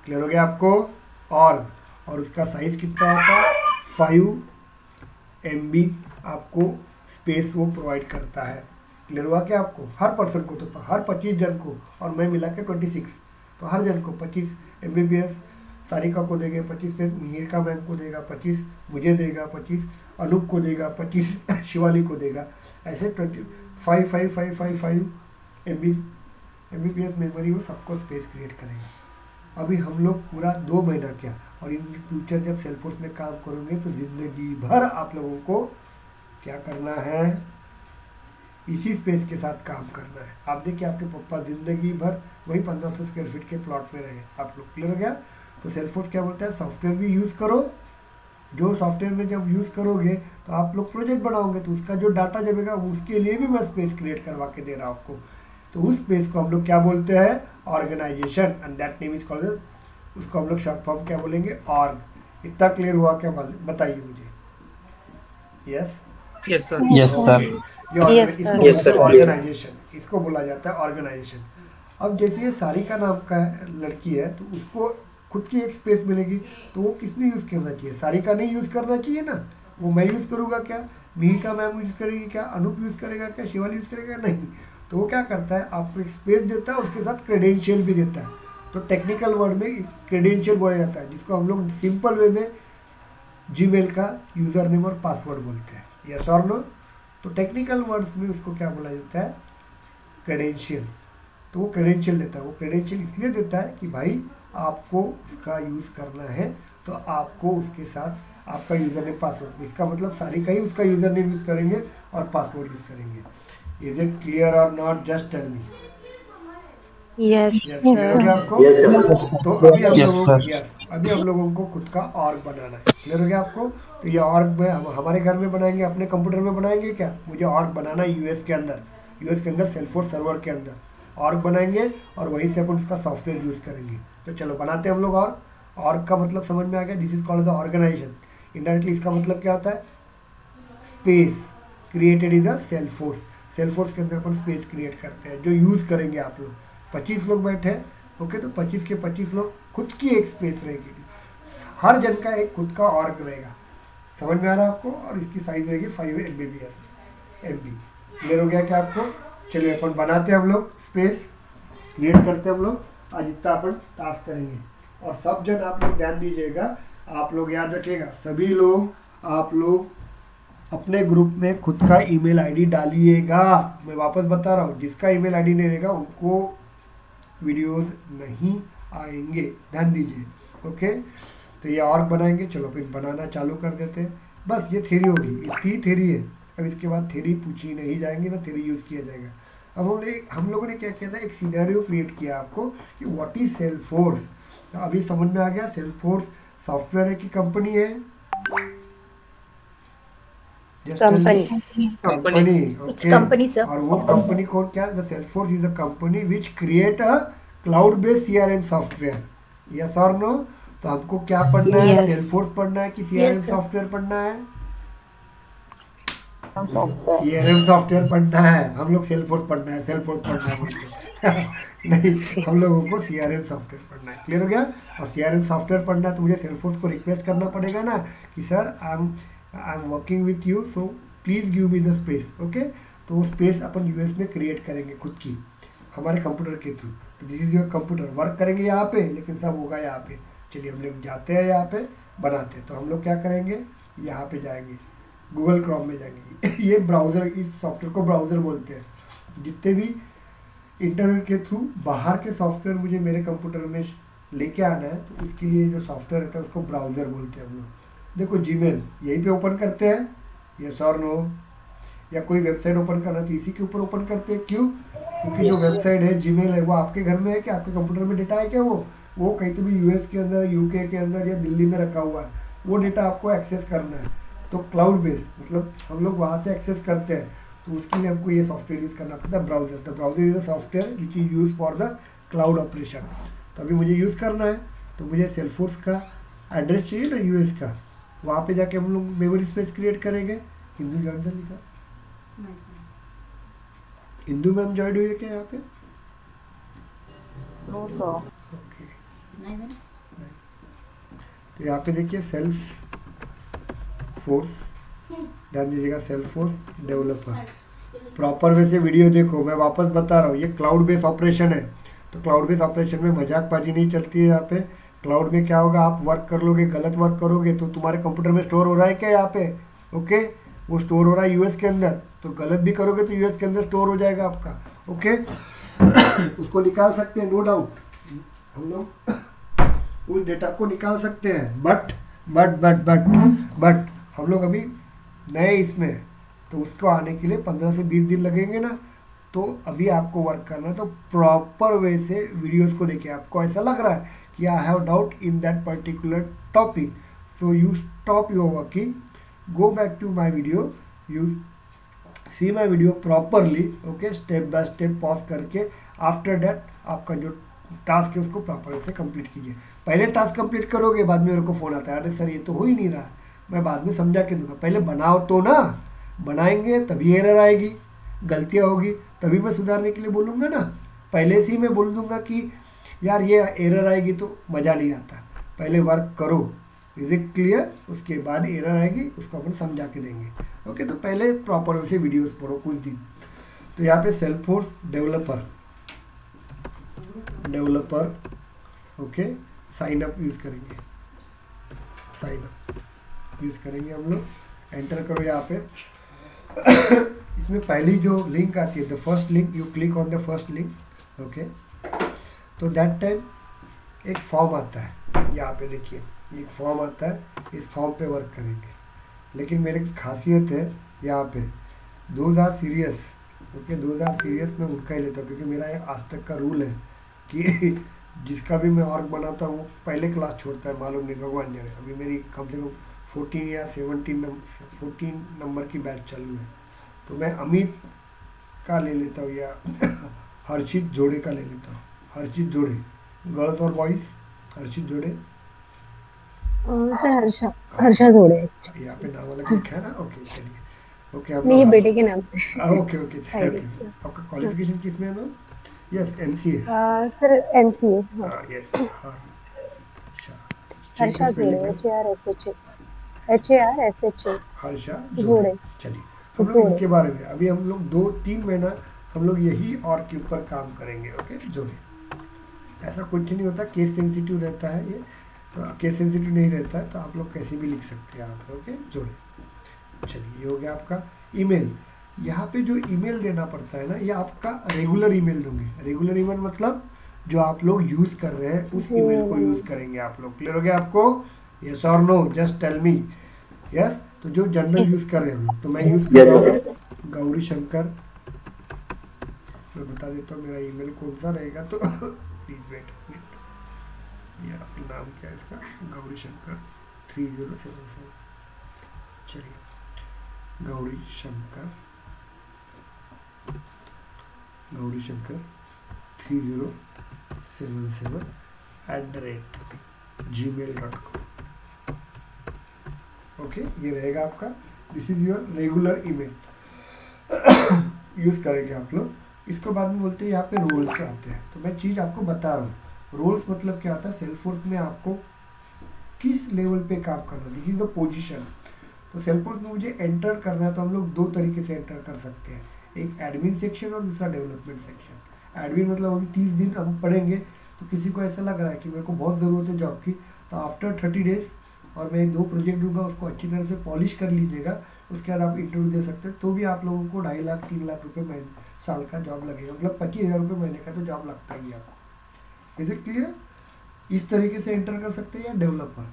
Speaker 1: क्लियर हो गया आपको? ऑर्ग। और उसका साइज कितना होता है, 5 MB आपको स्पेस वो प्रोवाइड करता है। क्लियर हुआ क्या आपको? हर पर्सन को, तो हर 25 जन को, और मैं मिला के 26, तो हर जन को 25 MBPS सारिका को देगा, 25 फिर मिहिका मैम को देगा, 25 मुझे देगा, 25 अनूप को देगा, 25 शिवाली को देगा, ऐसे 5 MBPS मेमोरी वो सबको स्पेस क्रिएट करेगा। अभी हम लोग पूरा 2 महीना क्या, और इन फ्यूचर जब सेल्सफोर्स में काम करेंगे तो ज़िंदगी भर आप लोगों को क्या करना है, इसी स्पेस के साथ काम करना है। आप देखिए आपके पापा ज़िंदगी भर वही 1500 स्क्वायर फीट के प्लॉट में रहे, आप लोग। क्लियर हो गया? तो सेल्सफोर्स क्या बोलता है, सॉफ्टवेयर भी यूज़ करो, जो सॉफ्टवेयर में जब यूज़ करोगे तो आप लोग प्रोजेक्ट बनाओगे, तो उसका जो डाटा जमेगा उसके लिए भी मैं स्पेस क्रिएट करवा के दे रहा हूँ आपको। तो उस स्पेस को हम लोग क्या बोलते हैं, organisation, and that name is called, उसको हम लोग शॉर्ट फॉर्म क्या बोलेंगे, ऑर्ग। इतना क्लियर हुआ क्या? बताइए मुझे। Yes
Speaker 2: yes sir.
Speaker 3: Yes sir.
Speaker 1: इसको
Speaker 3: Yes, sir.
Speaker 1: ऑर्गेनाइजेशन, इसको बोला जाता है ऑर्गेनाइजेशन। अब जैसे ये सारिका नाम का लड़की है, तो उसको खुद की एक स्पेस मिलेगी, तो वो किसने यूज़ करना चाहिए, सारिका ने यूज़ करना चाहिए ना, वो मैं यूज़ करूँगा क्या, मिहिका मैम यूज़ करेगी क्या, अनूप यूज़ करेगा क्या, शिवाली यूज़ करेगा? नहीं। तो वो क्या करता है, आपको एक स्पेस देता है, उसके साथ क्रेडेंशियल भी देता है। तो टेक्निकल वर्ड में क्रेडेंशियल बोला जाता है, जिसको हम लोग सिंपल वे में जीमेल का यूज़र नेम और पासवर्ड बोलते हैं। यस और नो? तो टेक्निकल वर्ड्स में उसको क्या बोला जाता है, क्रेडेंशियल। तो वो क्रेडेंशियल देता है, वो क्रेडेंशियल इसलिए देता है कि भाई आपको उसका यूज़ करना है, तो आपको उसके साथ आपका यूज़र नेम पासवर्ड, इसका मतलब सारिका ही उसका यूज़र नेम यूज़ करेंगे और पासवर्ड यूज़ करेंगे। इज इट क्लियर और not? Just tell me.
Speaker 5: Yes
Speaker 1: clear हो गया आपको? तो अभी हम लोगों को खुद का ऑर्ग बनाना है। क्लियर हो गया आपको? तो ये ऑर्ग में हम हमारे घर में बनाएंगे, अपने कंप्यूटर में बनाएंगे क्या, मुझे ऑर्ग बनाना है यूएस के अंदर सेल्सफोर्स सर्वर के अंदर ऑर्ग बनाएंगे, और वहीं से अपन उसका सॉफ्टवेयर यूज़ करेंगे। तो चलो बनाते हैं हम लोग ऑर्ग का मतलब समझ में आ गया, this is called the organisation. Indirectly इसका मतलब क्या होता है, space created in the Salesforce के अंदर अपन स्पेस क्रिएट करते हैं, जो यूज़ करेंगे आप लोग। 25 लोग बैठे हैं, ओके, तो 25 के 25 लोग खुद की एक स्पेस रहेगी, हर जन का एक खुद का ऑर्ग रहेगा। समझ में आ रहा है आपको? और इसकी साइज रहेगी 5 MB। क्लियर हो गया क्या आपको? चलिए अपन बनाते हैं, हम लोग स्पेस क्रिएट करते हैं हम लोग। आज इतना अपन टास्क करेंगे, और सब जन आप लोग ध्यान दीजिएगा, आप लोग याद रखिएगा, सभी लोग आप लोग अपने ग्रुप में खुद का ईमेल आईडी डालिएगा। मैं वापस बता रहा हूँ, जिसका ईमेल आईडी नहीं रहेगा उनको वीडियोस नहीं आएंगे, ध्यान दीजिए, ओके। तो ये ऑर्ग बनाएंगे, चलो फिर बनाना चालू कर देते हैं। बस ये थ्योरी होगी, इतनी थ्योरी है। अब इसके बाद थ्योरी पूछी नहीं जाएंगी ना थ्योरी यूज़ किया जाएगा। अब हम लोगों ने क्या किया था, एक सिनेरियो क्रिएट किया आपको कि व्हाट इज सेल्सफोर्स। तो अभी समझ में आ गया सेल्सफोर्स सॉफ्टवेयर की कंपनी है,
Speaker 5: company.
Speaker 1: Company
Speaker 4: It's
Speaker 1: okay.
Speaker 4: company, sir.
Speaker 1: और वो कंपनी कौन, क्या, the Salesforce is a company which create a cloud based CRM software, yes और नो। तो हमको क्या पढ़ना है,
Speaker 5: Yes.
Speaker 1: सेल्सफोर्स पढ़ना है कि सीआरएम
Speaker 4: Yes, sir.
Speaker 1: सॉफ्टवेयर पढ़ना है?
Speaker 5: सॉफ्टवेयर।
Speaker 1: सीआरएम सॉफ्टवेयर पढ़ना है, हम लोग सेल्सफोर्स पढ़ना है, सेल्सफोर्स पढ़ना है बोलते नहीं, हम लोगों को सीआरएम सॉफ्टवेयर पढ़ना है। क्लियर हो गया। और सीआरएम सॉफ्टवेयर पढ़ना है तो मुझे सेल्सफोर्स को रिक्वेस्ट करना पड़ेगा ना कि sir I am working with you, so please give me the space. Okay, तो वो स्पेस अपन यूएस में क्रिएट करेंगे खुद की, हमारे कंप्यूटर के थ्रू। तो this is your computer, work करेंगे यहाँ पे, लेकिन सब होगा यहाँ पे। चलिए हम लोग जाते हैं यहाँ पे, बनाते हैं। तो हम लोग क्या करेंगे, यहाँ पे जाएंगे, गूगल क्रोम में जाएंगे। ये ब्राउज़र, इस सॉफ्टवेयर को ब्राउज़र बोलते हैं। जितने भी इंटरनेट के थ्रू बाहर के सॉफ्टवेयर मुझे मेरे कंप्यूटर में लेके आना है, तो उसके लिए जो सॉफ्टवेयर रहता है उसको ब्राउज़र बोलते हैं हम लोग। देखो जीमेल यहीं पे ओपन करते हैं, यस और नो, या कोई वेबसाइट ओपन करना तो इसी के ऊपर ओपन करते हैं। क्यों? क्योंकि जो वेबसाइट है, जीमेल है, वो आपके घर में है क्या, आपके कंप्यूटर में डेटा है क्या? वो कहीं तो भी यूएस के अंदर, यूके के अंदर या दिल्ली में रखा हुआ है, वो डेटा आपको एक्सेस करना है। तो क्लाउड बेस्ड मतलब हम लोग वहाँ से एक्सेस करते हैं, तो उसके लिए हमको ये सॉफ्टवेयर यूज़ करना पड़ता है, browser. The browser is a software which is use for the cloud operation. तो अभी मुझे यूज़ करना है, तो मुझे सेल्सफोर्स का एड्रेस चाहिए ना यूएस का, वहाँ पे जाके हम लोग मेमोरी स्पेस क्रिएट करेंगे। हिंदू जानता लिखा, हिंदू मैम ज्वाइन हुई है क्या यहाँ पे?
Speaker 5: No sir.
Speaker 1: ओके,
Speaker 4: नहीं नहीं
Speaker 1: तो यहाँ पे देखिए सेल्स फोर्स, ध्यान दीजिएगा, Salesforce developer. Proper way से वीडियो देखो, मैं वापस बता रहा हूँ, ये क्लाउड बेस्ड ऑपरेशन है। तो क्लाउड बेस्ड ऑपरेशन में मजाकबाजी नहीं चलती है। यहाँ पे क्लाउड में क्या होगा, आप वर्क कर लोगे, गलत वर्क करोगे तो तुम्हारे कंप्यूटर में स्टोर हो रहा है क्या यहाँ पे? ओके, वो स्टोर हो रहा है यूएस के अंदर, तो गलत भी करोगे तो यूएस के अंदर स्टोर हो जाएगा आपका। ओके, उसको निकाल सकते हैं, नो डाउट, हम लोग उस डेटा को निकाल सकते हैं। बट हम लोग अभी नए इसमें हैं, तो उसको आने के लिए 15 से 20 दिन लगेंगे ना। तो अभी आपको वर्क करना है, तो प्रॉपर वे से वीडियोस को देखिए। आपको ऐसा लग रहा है कि I have doubt in that particular topic, so you stop your working, go back to my video, you see my video properly, okay, step by step pause करके। आफ्टर दैट आपका जो टास्क है उसको प्रॉपर से complete कीजिए। पहले task complete करोगे, बाद में मेरे को फ़ोन आता है, अरे सर ये तो हो ही नहीं रहा, मैं बाद में समझा के दूंगा। पहले बनाओ तो ना, बनाएंगे तभी एरर आएगी, गलतियाँ होगी, तभी मैं सुधारने के लिए बोलूँगा ना। पहले से ही मैं बोल दूँगा कि यार ये एरर आएगी तो मज़ा नहीं आता, पहले वर्क करो। Is it clear? उसके बाद एरर आएगी, उसको अपन समझा के देंगे। ओके, तो पहले प्रॉपर से वीडियोस पढ़ो कुछ दिन। तो यहाँ पे Salesforce developer okay, sign up use करेंगे, साइन अप यूज़ करेंगे हम लोग। एंटर करो यहाँ पे। इसमें पहली जो लिंक आती है, the first link, you click on the first link. Okay, तो दैट टाइम एक फॉर्म आता है, यहाँ पे देखिए एक फॉर्म आता है, इस फॉर्म पे वर्क करेंगे। लेकिन मेरे की खासियत है यहाँ पे 2000 सीरियस, ओके, 2000 सीरियस में उनका ही लेता हूँ, क्योंकि मेरा ये आज तक का रूल है कि जिसका भी मैं ऑर्ग बनाता हूँ वो पहले क्लास छोड़ता है, मालूम नहीं, भगवान जाने। अभी मेरी कम से कम 14 या 14 नंबर की बैच चालू है, तो मैं अमित का ले लेता हूँ या हर्षित जोड़े का ले लेता हूँ। हर्षित जोड़े, गर्ल्स और बॉयज़, हर्षित जोड़े।
Speaker 5: सर हर्षा जोड़े।
Speaker 1: यहाँ पे नाम अलग लिखा है ना। ओके, चलिए, ओके, आप
Speaker 5: नहीं, बेटे के नाम से।
Speaker 1: Okay okay okay. आपका क्वालिफिकेशन किस में है ma'am? Yes, MCA
Speaker 5: sir MCA.
Speaker 1: हाँ, यस, हाँ, अच्छा,
Speaker 5: हर्षा जोड़े, HARSHA
Speaker 1: हर्षा
Speaker 5: जोड़े।
Speaker 1: चलिए, हम लोग इनके बारे में अभी हम लोग 2-3 महीना हम लोग यही और के ऊपर काम करेंगे। ओके, जोड़े, ऐसा कुछ नहीं होता, केस सेंसिटिव रहता है ये, तो केस सेंसिटिव नहीं रहता है तो आप लोग कैसे भी लिख सकते हैं आप। ओके, जोड़े। चलिए, ये हो गया आपका ईमेल। यहाँ पे जो ईमेल देना पड़ता है ना, ये आपका रेगुलर ईमेल दोगे। रेगुलर ईमेल मतलब जो आप लोग यूज़ कर रहे हैं उस ईमेल को यूज़ करेंगे आप लोग। क्लियर हो गया आपको? यस और no, just tell me. Yes, तो जो जनरल
Speaker 5: Yes.
Speaker 1: यूज कर रहे हैं हम लोग, तो मैं यूज कर रहा हूँ गौरी शंकर। मैं बता देता हूँ मेरा ईमेल कौन सा रहेगा, तो प्लीज वेट मिनट, या नाम क्या है इसका, गौरी शंकर 3077। चलिए गौरी शंकर 3077@gmail.com। ओके, ये रहेगा आपका, this is your regular email use करेंगे आप लोग। इसके बाद में बोलते हैं यहाँ पे रोल्स आते हैं, तो मैं चीज़ आपको बता रहा हूँ। रोल्स मतलब क्या होता है, सेल्सफोर्स में आपको किस लेवल पे काम करना है, दिस इज द पोजीशन। तो सेल्सफोर्स में मुझे एंटर करना है, तो हम लोग दो तरीके से एंटर कर सकते हैं, एक एडमिन सेक्शन और दूसरा डेवलपमेंट सेक्शन। एडमिन मतलब हम 30 दिन हम पढ़ेंगे, तो किसी को ऐसा लग रहा है कि मेरे को बहुत ज़रूरत है जॉब की, तो आफ्टर 30 डेज और मैं 2 प्रोजेक्ट दूंगा, उसको अच्छी तरह से पॉलिश कर लीजिएगा, उसके बाद आप इंटरव्यू दे सकते हैं, तो भी आप लोगों को 2.5 लाख 3 लाख रुपए महीने साल का जॉब लगेगा, मतलब 25,000 रुपये महीने का तो जॉब लगता ही है आपको। Is it clear? इस तरीके से एंटर कर सकते हैं, या डेवलपर,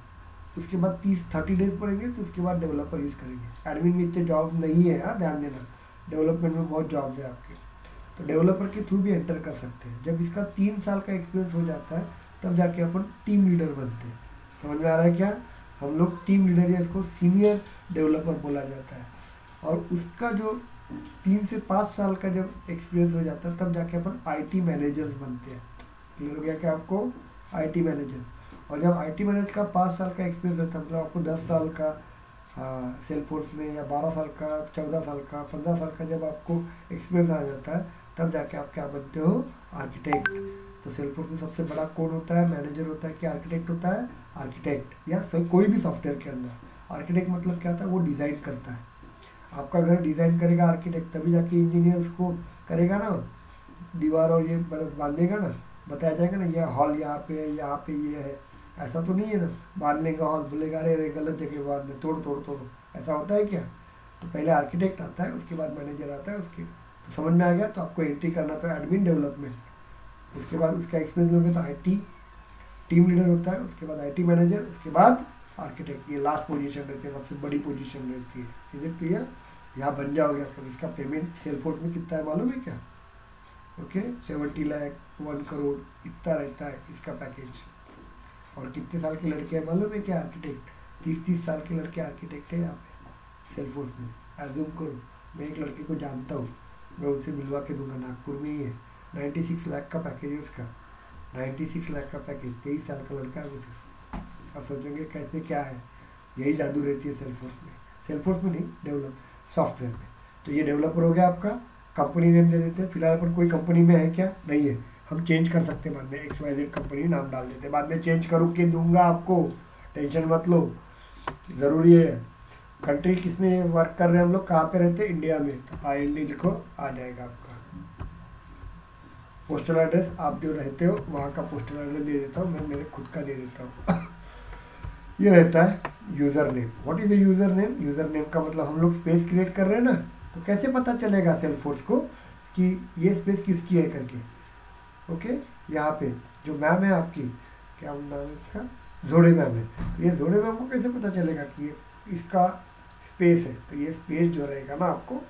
Speaker 1: उसके बाद 30 डेज पढ़ेंगे, तो उसके बाद डेवलपर यूज़ करेंगे। एडमिन में इतने जॉब्स नहीं है, हाँ ध्यान देना, डेवलपमेंट में बहुत जॉब्स है आपके, तो डेवलपर के थ्रू भी एंटर कर सकते हैं। जब इसका 3 साल का एक्सपीरियंस हो जाता है, तब जाके अपन टीम लीडर बनते हैं। समझ में आ रहा है क्या? हम लोग टीम लीडर या इसको सीनियर डेवलपर बोला जाता है, और उसका जो 3 से 5 साल का जब एक्सपीरियंस हो जाता है, तब जाके अपन IT मैनेजर्स बनते हैं। क्लियर हो गया क्या आपको? IT manager. और जब IT मैनेजर का 5 साल का एक्सपीरियंस रहता है, मतलब आपको 10 साल का सेल्सफोर्स में, या 12 साल का, 14 साल का, 15 साल का जब आपको एक्सपीरियंस आ जाता है, तब जाके आप क्या बनते हो? आर्किटेक्ट। तो सेल्सफोर्स में सबसे बड़ा कौन होता है? मैनेजर होता है कि आर्किटेक्ट होता है? आर्किटेक्ट, या कोई भी सॉफ्टवेयर के अंदर आर्किटेक्ट मतलब क्या होता है? वो डिज़ाइन करता है। आपका घर डिज़ाइन करेगा आर्किटेक्ट, तभी जाके इंजीनियर उसको करेगा ना, दीवार और ये बांधेगा ना, बताया जाएगा ना, ये हॉल यहाँ पे है, यहाँ पे ये है, ऐसा तो नहीं है ना, बांध लेगा हॉल, बोलेगा अरे गलत जगह बांध दे, तोड़ तोड़ तोड़ो, ऐसा होता है क्या? तो पहले आर्किटेक्ट आता है, उसके बाद मैनेजर आता है, उसके तो समझ में आ गया। तो आपको एंट्री करना तो एडमिन डेवलपमेंट, उसके बाद उसका एक्सपीरियंस लोगे तो IT टीम लीडर होता है, उसके बाद IT मैनेजर, उसके बाद आर्किटेक्ट। ये लास्ट पोजीशन रहती है, सबसे बड़ी पोजीशन रहती है। Is it clear? यहाँ बन जाओगे आप। इसका पेमेंट सेल्सफोर्स में कितना है मालूम है क्या? ओके, 70 लाख 1 करोड़ इतना रहता है इसका पैकेज। और कितने साल के लड़के हैं मालूम है क्या? आर्किटेक्ट 30 साल के लड़के आर्किटेक्ट है यहाँ पे सेल्सफोर्स में। एज्यूम करो, मैं एक लड़के को जानता हूँ, मैं उनसे मिलवा के दूंगा, नागपुर में ही है, 96 लाख का पैकेज है उसका, 96 लाख का पैकेज, 23 साल का लड़का है वो सिर्फ। आप सोचेंगे कैसे, क्या है? यही जादू रहती है सेल्सफोर्स में। सेल्सफोर्स में नहीं, डेवलप सॉफ्टवेयर में। तो ये डेवलपर हो गया आपका। कंपनी नेम दे देते हैं, फिलहाल पर कोई कंपनी में है क्या? नहीं है, हम चेंज कर सकते हैं बाद में, XYZ कंपनी नाम डाल देते हैं, बाद में चेंज करूँ के दूंगा आपको, टेंशन मत लो, ज़रूरी है। कंट्री किस में वर्क कर रहे हैं हम लोग, कहाँ पे रहते हैं? इंडिया में, तो IND लिखो, आ जाएगा आपका। पोस्टल एड्रेस आप जो रहते हो वहाँ का पोस्टल एड्रेस दे देता हूँ मैं, मेरे खुद का दे देता हूँ। ये रहता है user name. What is the user name? User name का मतलब हम लोग स्पेस क्रिएट कर रहे हैं ना, तो कैसे पता चलेगा सेल्सफोर्स को कि ये स्पेस किसकी है करके? ओके, यहाँ पे जो मैम है आपकी, क्या नाम है इसका? जोड़े मैम है। तो ये जोड़े मैम को कैसे पता चलेगा कि ये इसका स्पेस है? तो ये स्पेस जो रहेगा ना, आपको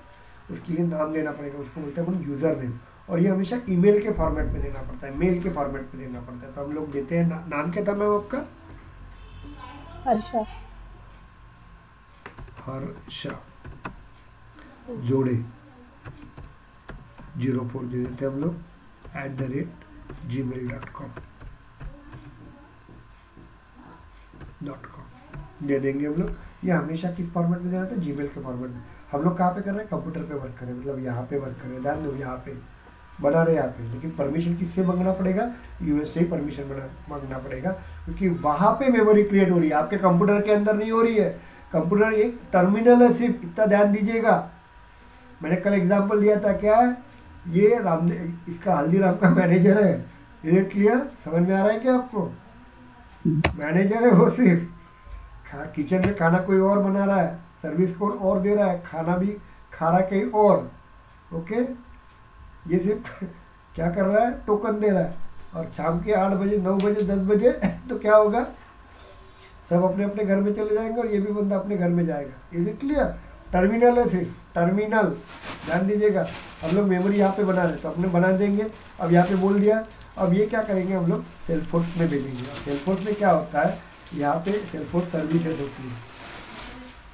Speaker 1: उसके लिए नाम देना पड़ेगा, उसको बोलते हैं अपन यूज़र नेम। और ये हमेशा ईमेल के फॉर्मेट में देना पड़ता है, मेल के फॉर्मेट में देना पड़ता है। तो हम लोग देते हैं नाम क्या था मैम आपका?
Speaker 5: हर्षा।
Speaker 1: हर्षा जोड़े 04 दे देते हैं हम लोग @gmail.com दे देंगे हम लोग। ये हमेशा किस फॉर्मेट में देना था? जीमेल के फॉर्मेट में। हम लोग कहाँ पे कर रहे हैं? कंप्यूटर पे वर्क कर रहे हैं, मतलब यहाँ पे वर्क कर रहे हैं, ध्यान दो, यहाँ पे बना रहे यहाँ पे। लेकिन परमिशन किससे मांगना पड़ेगा? US से ही परमिशन मांगना पड़ेगा, क्योंकि वहाँ पे मेमोरी क्रिएट हो रही है, आपके कंप्यूटर के अंदर नहीं हो रही है। कंप्यूटर एक टर्मिनल है सिर्फ, इतना ध्यान दीजिएगा। मैंने कल एग्जाम्पल दिया था, क्या है ये? रामदेव, इसका हल्दीराम का मैनेजर है। ये क्लियर समझ में आ रहा है क्या आपको? मैनेजर है वो, सिर्फ किचन में खाना कोई और बना रहा है, सर्विस कोड और दे रहा है, खाना भी खा रहा है कहीं और। ओके, ये सिर्फ क्या कर रहा है? टोकन दे रहा है। और शाम के 8 बजे 9 बजे 10 बजे तो क्या होगा? सब अपने अपने घर में चले जाएंगे और ये भी बंदा अपने घर में जाएगा। Is it clear? टर्मिनल है सिर्फ, टर्मिनल, ध्यान दीजिएगा। हम लोग मेमोरी यहाँ पे बना रहे तो अपने बना देंगे। अब यहाँ पे बोल दिया, अब ये क्या करेंगे हम लोग सेल्फोर्स में भेजेंगे। सेल्फोर्स में क्या होता है, यहाँ पे सेल्फोर्स सर्विसेज होती है,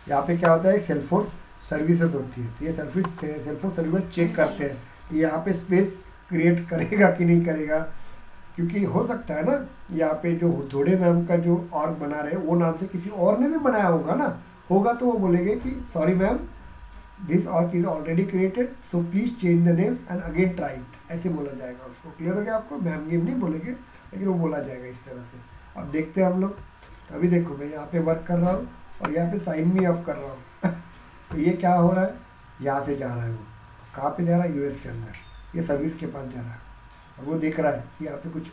Speaker 1: यहाँ पे क्या होता है सेल्फोर्स सर्विसेज होती है। तो ये सेल्फोर्स सर्विस चेक करते हैं कि यहाँ पे स्पेस क्रिएट करेगा कि नहीं करेगा, क्योंकि हो सकता है ना यहाँ पे जो थोड़े मैम का जो ऑर्ग बना रहे हैं वो नाम से किसी और ने भी बनाया होगा ना, होगा तो वो बोलेंगे कि sorry ma'am this org is already created so please change the name and again try it, ऐसे बोला जाएगा उसको। क्लियर हो गया आपको? मैम गेम नहीं बोलेंगे लेकिन वो बोला जाएगा इस तरह से। अब देखते हैं हम लोग। तो अभी देखो मैं यहाँ पे वर्क कर रहा हूँ और यहाँ पे साइन मी अप कर रहा हूँ तो ये क्या हो रहा है, यहाँ से जा रहा है, वो कहाँ पे जा रहा है, यूएस के अंदर, ये सर्विस के पास जा रहा है। और वो देख रहा है कि यहाँ पे कुछ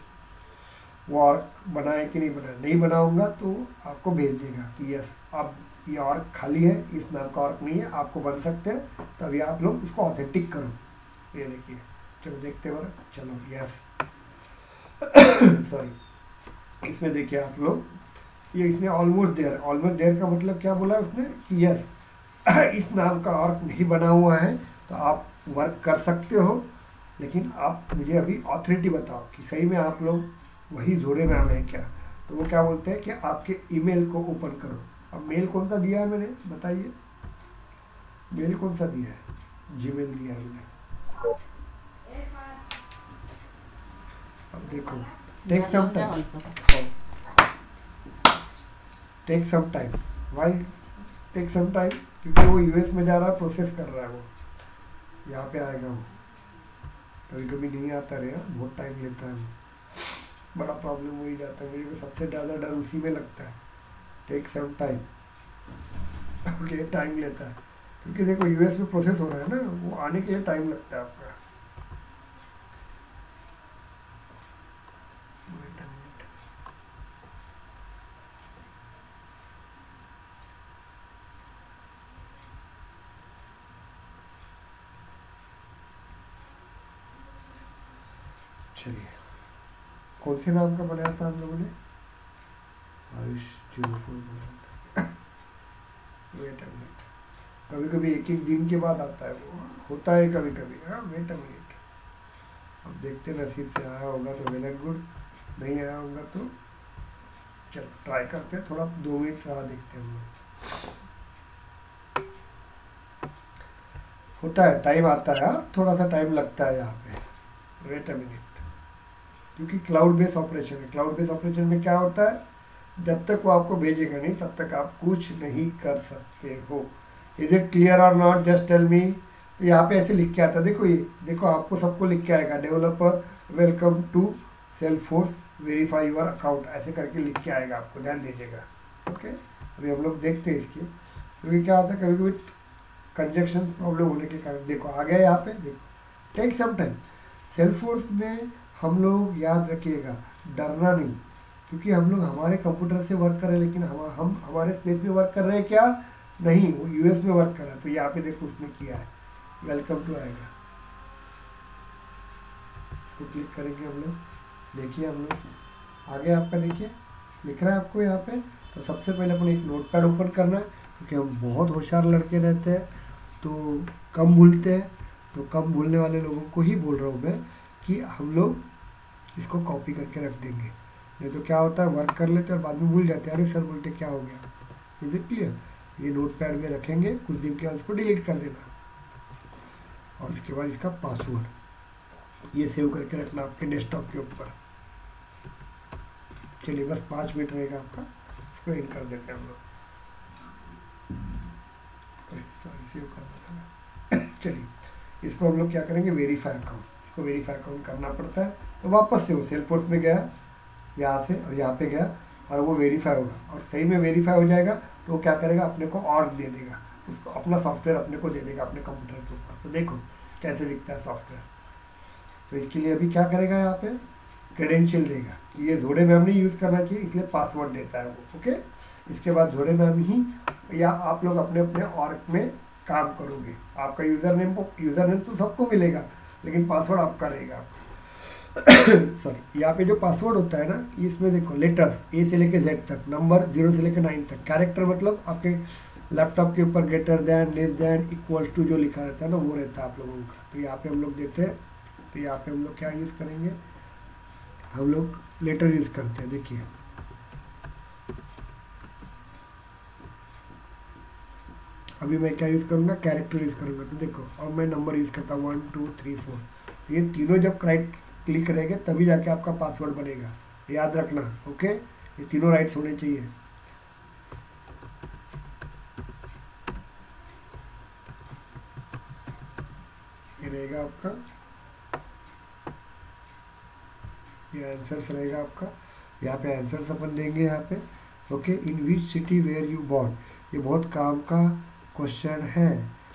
Speaker 1: वो और बना है कि नहीं बना, नहीं बनाऊंगा तो आपको भेज देगा कि यस अब ये और खाली है, इस नाम का और नहीं है, आपको बन सकते हैं, तो अभी आप लोग इसको ऑथेंटिक करो। ये देखिए, चलो देखते हैं बड़ा, चलो यस सॉरी, इसमें देखिए आप लोग, ये इसने ऑलमोस्ट देयर का मतलब क्या बोला उसने कि यस इस नाम का और नहीं बना हुआ है तो आप वर्क कर सकते हो, लेकिन आप मुझे अभी ऑथोरिटी बताओ कि सही में आप लोग वही जोड़े मैम है क्या। तो वो क्या बोलते हैं कि आपके ईमेल को ओपन करो। अब मेल कौन सा दिया है मैंने, बताइए मेल कौन सा दिया है, जीमेल दिया है मैंने। अब देखो take some time, why take some time, क्योंकि वो यूएस में जा रहा है, प्रोसेस कर रहा है, वो यहाँ पे आएगा, वो कभी कभी नहीं आता रहे, बहुत टाइम लेता है, बड़ा प्रॉब्लम हो ही जाता है। मुझे को सबसे ज़्यादा डर उसी में लगता है, take some time, okay time लेता है, क्योंकि देखो यूएस में प्रोसेस हो रहा है ना, वो आने के लिए टाइम लगता है आपका। चलिए, कौन से नाम का बनाया था हम लोगों ने, आयुष 04 बनाया था वेट अ मिनट, कभी कभी एक एक दिन के बाद आता है, वो होता है कभी कभी। हाँ वेट अ मिनट, अब देखते नसीब से आया होगा तो वेल एंड गुड, नहीं आया होगा तो चलो ट्राई करते हैं, थोड़ा 2 मिनट राह देखते हैं हम लोग। होता है टाइम आता है, थोड़ा सा टाइम लगता है यहाँ पे, वेट अ मिनट, क्योंकि क्लाउड बेस ऑपरेशन है। क्लाउड बेस ऑपरेशन में क्या होता है, जब तक वो आपको भेजेगा नहीं तब तक आप कुछ नहीं कर सकते हो। इज इट क्लियर और नॉट, जस्ट टेल मी। तो यहाँ पे ऐसे लिख के आता है, देखो ये देखो आपको सबको लिख के आएगा, developer welcome to Salesforce verify your account, ऐसे करके लिख के आएगा, आपको ध्यान दीजिएगा। ओके, अभी हम लोग देखते हैं इसकी, क्योंकि क्या होता है कभी कभी कंजक्शन प्रॉब्लम होने के कारण। देखो आ गया यहाँ पे, देखो टेक सम टाइम। सेल्फोर्स में हम लोग याद रखिएगा डरना नहीं, क्योंकि हम लोग हमारे कंप्यूटर से वर्क कर रहे हैं, लेकिन हम हमारे स्पेस में वर्क कर रहे हैं क्या, नहीं, वो यूएस में वर्क कर रहा है। तो यहाँ पे देखो उसने किया है, वेलकम टू आएगा, इसको क्लिक करेंगे हम लोग, देखिए हम लोग आगे आपका देखिए लिख रहा है आपको यहाँ पे। तो सबसे पहले अपन एक नोटपैड ओपन करना है, क्योंकि हम बहुत होशियार लड़के रहते हैं तो कम भूलते हैं, तो कम भूलने वाले लोगों को ही बोल रहा हूँ मैं कि हम लोग इसको कॉपी करके रख देंगे, नहीं तो क्या होता है वर्क कर लेते हैं और बाद में भूल जाते हैं, अरे सर बोलते क्या हो गया। Is it clear? ये नोटपैड में रखेंगे, कुछ दिन के बाद इसको डिलीट कर देना, और इसके बाद इसका पासवर्ड ये सेव करके रखना आपके डेस्कटॉप के ऊपर। चलिए बस 5 मिनट रहेगा आपका, इसको एंड कर देते हैं हम लोग, सॉरी सेव करना था ना चलिए इसको हम लोग क्या करेंगे, वेरीफाई अकाउंट, इसको वेरीफाई अकाउंट करना पड़ता है। तो वापस से वो सेल्फोर्स में गया, यहाँ से और यहाँ पे गया, और वो वेरीफाई होगा, और सही में वेरीफाई हो जाएगा तो वो क्या करेगा, अपने को और दे देगा, उसको अपना सॉफ्टवेयर अपने को दे देगा अपने कंप्यूटर के ऊपर। तो देखो कैसे दिखता है सॉफ्टवेयर। तो इसके लिए अभी क्या करेगा, यहाँ पे क्रेडेंशियल देगा कि ये जोड़े मैम नहीं यूज़ करना चाहिए, इसलिए पासवर्ड देता है वो। ओके, इसके बाद जोड़े मैम ही या आप लोग अपने अपने ऑर्ग में काम करोगे, आपका यूज़र नेम तो सबको मिलेगा, लेकिन पासवर्ड आपका रहेगा। सॉरी, यहाँ पे जो पासवर्ड होता है ना, इसमें देखो लेटर्स ए से लेके जेड तक, नंबर 0 से लेके 9 तक, कैरेक्टर मतलब आपके लैपटॉप के ऊपर greater than, less than, equal to जो लिखा रहता है ना, वो रहता है आप लोगों का। तो यहाँ पे हम लोग देते हैं, तो यहाँ पे हम लोग क्या यूज़ करेंगे, हम लोग लेटर यूज़ करते हैं। देखिए अभी मैं क्या यूज़ करूँगा, कैरेक्टर यूज़ करूँगा। तो देखो, और मैं नंबर यूज़ करता हूँ 1 2 3 4। तो ये तीनों जब क्लिक करेंगे तभी जाके आपका पासवर्ड बनेगा, याद रखना। ओके, ये तीनों राइट्स होने चाहिए। ये रहेगा आपका, ये आंसर्स रहेगा आपका। यहाँ पे आंसर्स अपन देंगे यहाँ पे। Okay, in which city where you born, ये बहुत काम का क्वेश्चन है।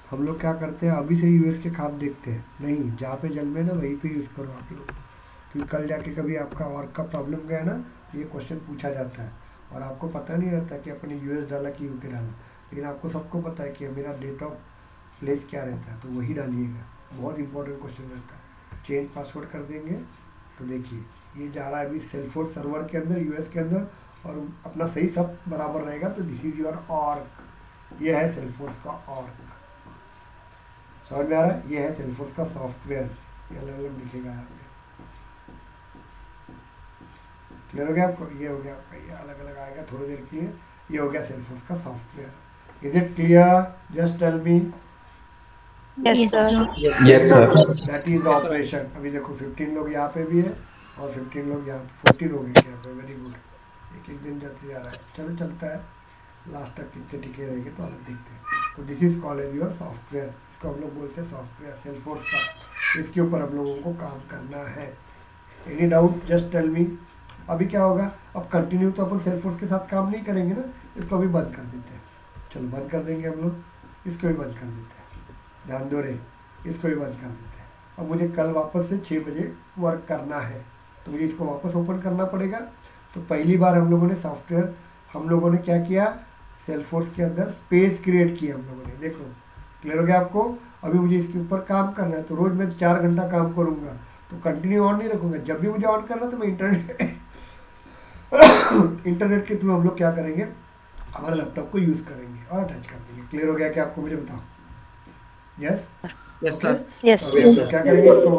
Speaker 1: हम लोग क्या करते हैं, अभी से यूएस के खाब देखते हैं नहीं, जहाँ पे जन्मे ना वहीं पे यूज़ करो आप लोग, क्योंकि कल जाके कभी आपका और का प्रॉब्लम गया ना, ये क्वेश्चन पूछा जाता है और आपको पता नहीं रहता कि अपने यूएस डाला कि यूके डाला, लेकिन आपको सबको पता है कि मेरा डेट ऑफ प्लेस क्या रहता है, तो वही डालिएगा। बहुत इंपॉर्टेंट क्वेश्चन रहता है। चेंज पासवर्ड कर देंगे, तो देखिए ये जा रहा है अभी सेल्फोर्स सर्वर के अंदर, यूएस के अंदर, और अपना सही सब बराबर रहेगा। तो दिस इज योर ऑर्क, ये है सेल्फोर्स का ऑर्क, समझ में आ रहा है। ये है सेल्फोर्स का सॉफ्टवेयर, ये अलग अलग दिखेगा यहाँ पे। क्लियर हो गया आपको, ये हो गया आपका, ये अलग अलग आएगा थोड़ी देर के लिए। ये हो गया सेल्फोर्स का software. Is it clear? Just tell me.
Speaker 5: Yes, sir.
Speaker 3: Yes, sir.
Speaker 1: That is the operation. अभी देखो 15 लोग यहाँ पे भी है और 15 लोग यहाँ, 14 हो गए यहाँ पे। वेरी गुड, एक एक दिन जाते जा रहा है, चलो चलता है। लास्ट तक कितने टिके रहेंगे तो अलग देखते हैं। तो this is called as your software, इसको हम लोग बोलते हैं सॉफ्टवेयर सेल्फोर्स का। इसके ऊपर हम लोगों को काम करना है। Any doubt, just tell me. अभी क्या होगा, अब कंटिन्यू तो अपन सेल्फोर्स के साथ काम नहीं करेंगे ना, इसको अभी बंद कर देते हैं। चलो बंद कर देंगे हम लोग, इसको भी बंद कर देते हैं, ध्यान दो रे, इसको भी बंद कर देते हैं। अब मुझे कल वापस से 6 बजे वर्क करना है, तो मुझे इसको वापस ओपन करना पड़ेगा। तो पहली बार हम लोगों ने सॉफ्टवेयर, हम लोगों ने क्या किया, सेल्फोर्स के अंदर स्पेस क्रिएट किया हम लोगों ने। देखो क्लियर हो गया आपको। अभी मुझे इसके ऊपर काम करना है, तो रोज़ मैं 4 घंटा काम करूँगा, तो कंटिन्यू ऑन नहीं रखूँगा। जब भी मुझे ऑन करना तो मैं इंटरनेट के थ्रू हम लोग क्या करेंगे, हमारे लैपटॉप को यूज़ करेंगे और अटैच कर देंगे। क्लियर हो गया क्या आपको, मुझे बताओ। Yes
Speaker 2: yes sir.
Speaker 5: Yes,
Speaker 1: अब इसको क्या करेंगे, इसको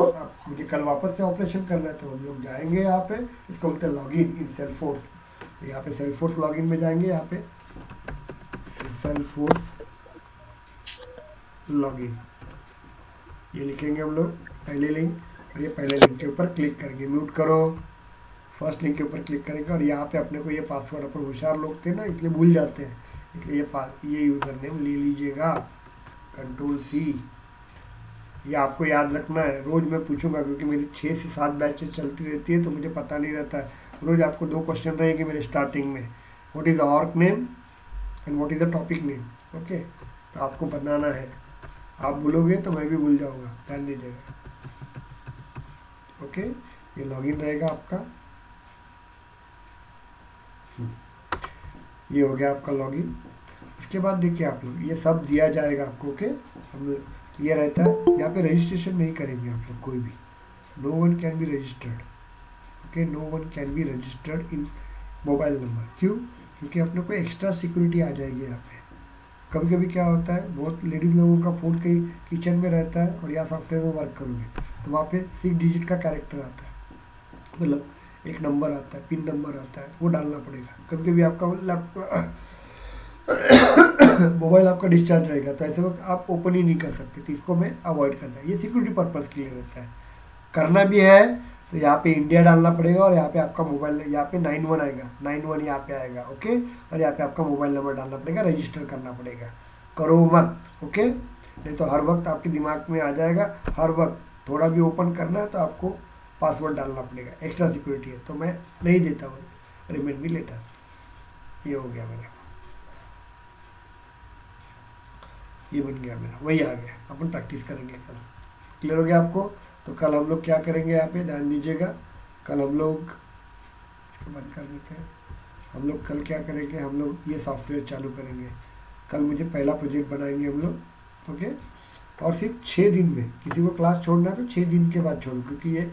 Speaker 1: मुझे कल वापस से ऑपरेशन करना है, तो हम लोग जाएंगे यहाँ पे, इसको बोलते हैं लॉगिन इन सेल्फोर्स। यहाँ पे सेल्फोर्स लॉगिन में जाएंगे, यहाँ पे सेल्फोर्स लॉगिन ये लिखेंगे हम लोग, पहले लिंक, और ये पहले लिंक के ऊपर क्लिक करेंगे। म्यूट करो, फर्स्ट लिंक के ऊपर क्लिक करेंगे, और यहाँ पे अपने को ये पासवर्ड, अपन होशियार लोग थे ना इसलिए भूल जाते हैं, इसलिए ये यूज़र नेम ले लीजिएगा, Ctrl+C। ये आपको याद रखना है, रोज़ मैं पूछूंगा, क्योंकि मेरी 6 से 7 बैचेस चलती रहती है, तो मुझे पता नहीं रहता है। रोज़ आपको 2 क्वेश्चन रहेंगे मेरे स्टार्टिंग में, what is the org name and what is the topic name. Okay, तो आपको बनाना है, आप भूलोगे तो मैं भी भूल जाऊंगा, ध्यान दीजिएगा। ओके, ये लॉगिन रहेगा आपका, ये हो गया आपका लॉगिन। इसके बाद देखिए आप लोग, ये सब दिया जाएगा आपको। ओके, हम ये रहता है, यहाँ पे रजिस्ट्रेशन नहीं करेंगे आप लोग कोई भी, no one can be registered. Okay, no one can be registered in mobile number. क्यों? क्योंकि अपने को एक्स्ट्रा सिक्योरिटी आ जाएगी यहाँ पे। कभी कभी क्या होता है, बहुत लेडीज़ लोगों का फ़ोन कहीं किचन में रहता है और या सॉफ्टवेयर में वर्क करोगे, तो वहाँ पे 6 डिजिट का कैरेक्टर आता है, मतलब एक नंबर आता है, पिन नंबर आता है, वो डालना पड़ेगा। कभी कभी आपका लैपटॉप मोबाइल आपका डिस्चार्ज रहेगा, तो ऐसे वक्त आप ओपन ही नहीं कर सकते, तो इसको मैं अवॉइड करता है। ये सिक्योरिटी पर्पज़ के लिए रहता है। करना भी है तो यहाँ पे इंडिया डालना पड़ेगा, और यहाँ पे आपका मोबाइल, यहाँ पे 91 आएगा, 91 यहाँ पे आएगा। ओके, और यहाँ पे आपका मोबाइल नंबर डालना पड़ेगा, रजिस्टर करना पड़ेगा। करो मत, ओके, नहीं तो हर वक्त आपके दिमाग में आ जाएगा, हर वक्त थोड़ा भी ओपन करना है तो आपको पासवर्ड डालना पड़ेगा, एक्स्ट्रा सिक्योरिटी है, तो मैं नहीं देता हूँ, रिमेंड मी लेटर। ये हो गया मेरा, ये बन गया मेरा, वही आ गया। अपन प्रैक्टिस करेंगे कल। क्लियर हो गया आपको? तो कल हम लोग क्या करेंगे, यहाँ पे ध्यान दीजिएगा। कल हम लोग, इसको बंद कर देते हैं, हम लोग कल क्या करेंगे, हम लोग ये सॉफ्टवेयर चालू करेंगे। कल मुझे पहला प्रोजेक्ट बनाएंगे हम लोग। ओके, और सिर्फ 6 दिन में, किसी को क्लास छोड़ना है तो 6 दिन के बाद छोड़ो, क्योंकि ये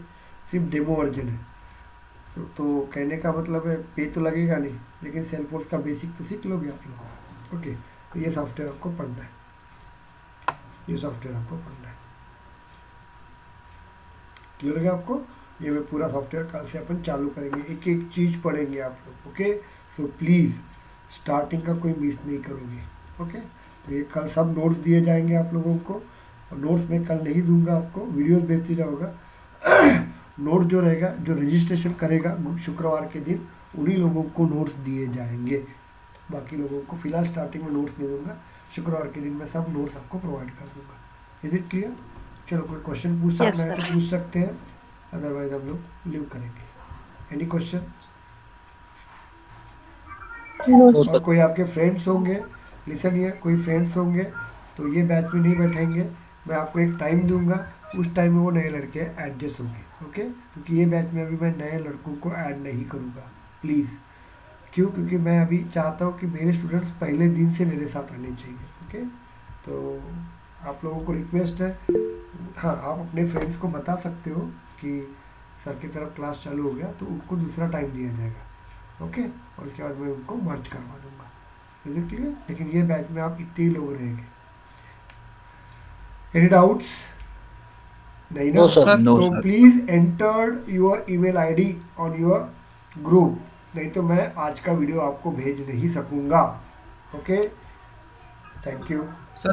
Speaker 1: सिर्फ डेमो वर्जन है। तो कहने का मतलब है पे तो लगेगा नहीं, लेकिन सेल्सफोर्स का बेसिक तो सीख लोगे आप लोग। ओके, तो ये सॉफ्टवेयर आपको पढ़ना है, ये सॉफ्टवेयर आपको पढ़ना है। क्लियर है आपको? ये मैं पूरा सॉफ्टवेयर कल से अपन चालू करेंगे, एक एक चीज़ पढ़ेंगे आप लोग। ओके, सो प्लीज़ स्टार्टिंग का कोई मिस नहीं करोगे। ओके, तो ये कल सब नोट्स दिए जाएंगे आप लोगों को, और नोट्स मैं कल नहीं दूंगा आपको, वीडियोस भेजते जाऊँगा। नोट जो रहेगा, जो रजिस्ट्रेशन करेगा शुक्रवार के दिन, उन्हीं लोगों को नोट्स दिए जाएंगे। बाकी लोगों को फिलहाल स्टार्टिंग में नोट्स दे दूंगा, शुक्रवार के दिन मैं सब नोट्स आपको प्रोवाइड कर दूंगा। Is it clear? चलो, कोई क्वेश्चन पूछ सकना है तो पूछ सकते हैं, अदरवाइज हम लोग लीव करेंगे। Any question? और कोई आपके फ्रेंड्स होंगे, लिसन, ये कोई फ्रेंड्स होंगे तो ये बैच में नहीं बैठेंगे, मैं आपको एक टाइम दूंगा, उस टाइम में वो नए लड़के एडजस्ट होंगे। ओके, क्योंकि ये बैच में अभी मैं नए लड़कों को ऐड नहीं करूँगा, प्लीज़। क्यों? क्योंकि मैं अभी चाहता हूँ कि मेरे स्टूडेंट्स पहले दिन से मेरे साथ आने चाहिए। ओके, तो आप लोगों को रिक्वेस्ट है, हाँ, आप अपने फ्रेंड्स को बता सकते हो कि सर की तरफ क्लास चालू हो गया, तो उनको दूसरा टाइम दिया जाएगा। ओके, और उसके बाद मैं उनको मर्ज करवा दूंगा। Is it clear? लेकिन ये बैच में आप इतने ही लोग रहेंगे। Any doubts? नहीं ना?
Speaker 2: सर
Speaker 1: तो please enter your email ID on your group, नहीं तो मैं आज का वीडियो आपको भेज नहीं सकूंगा। Okay, thank you.
Speaker 2: सर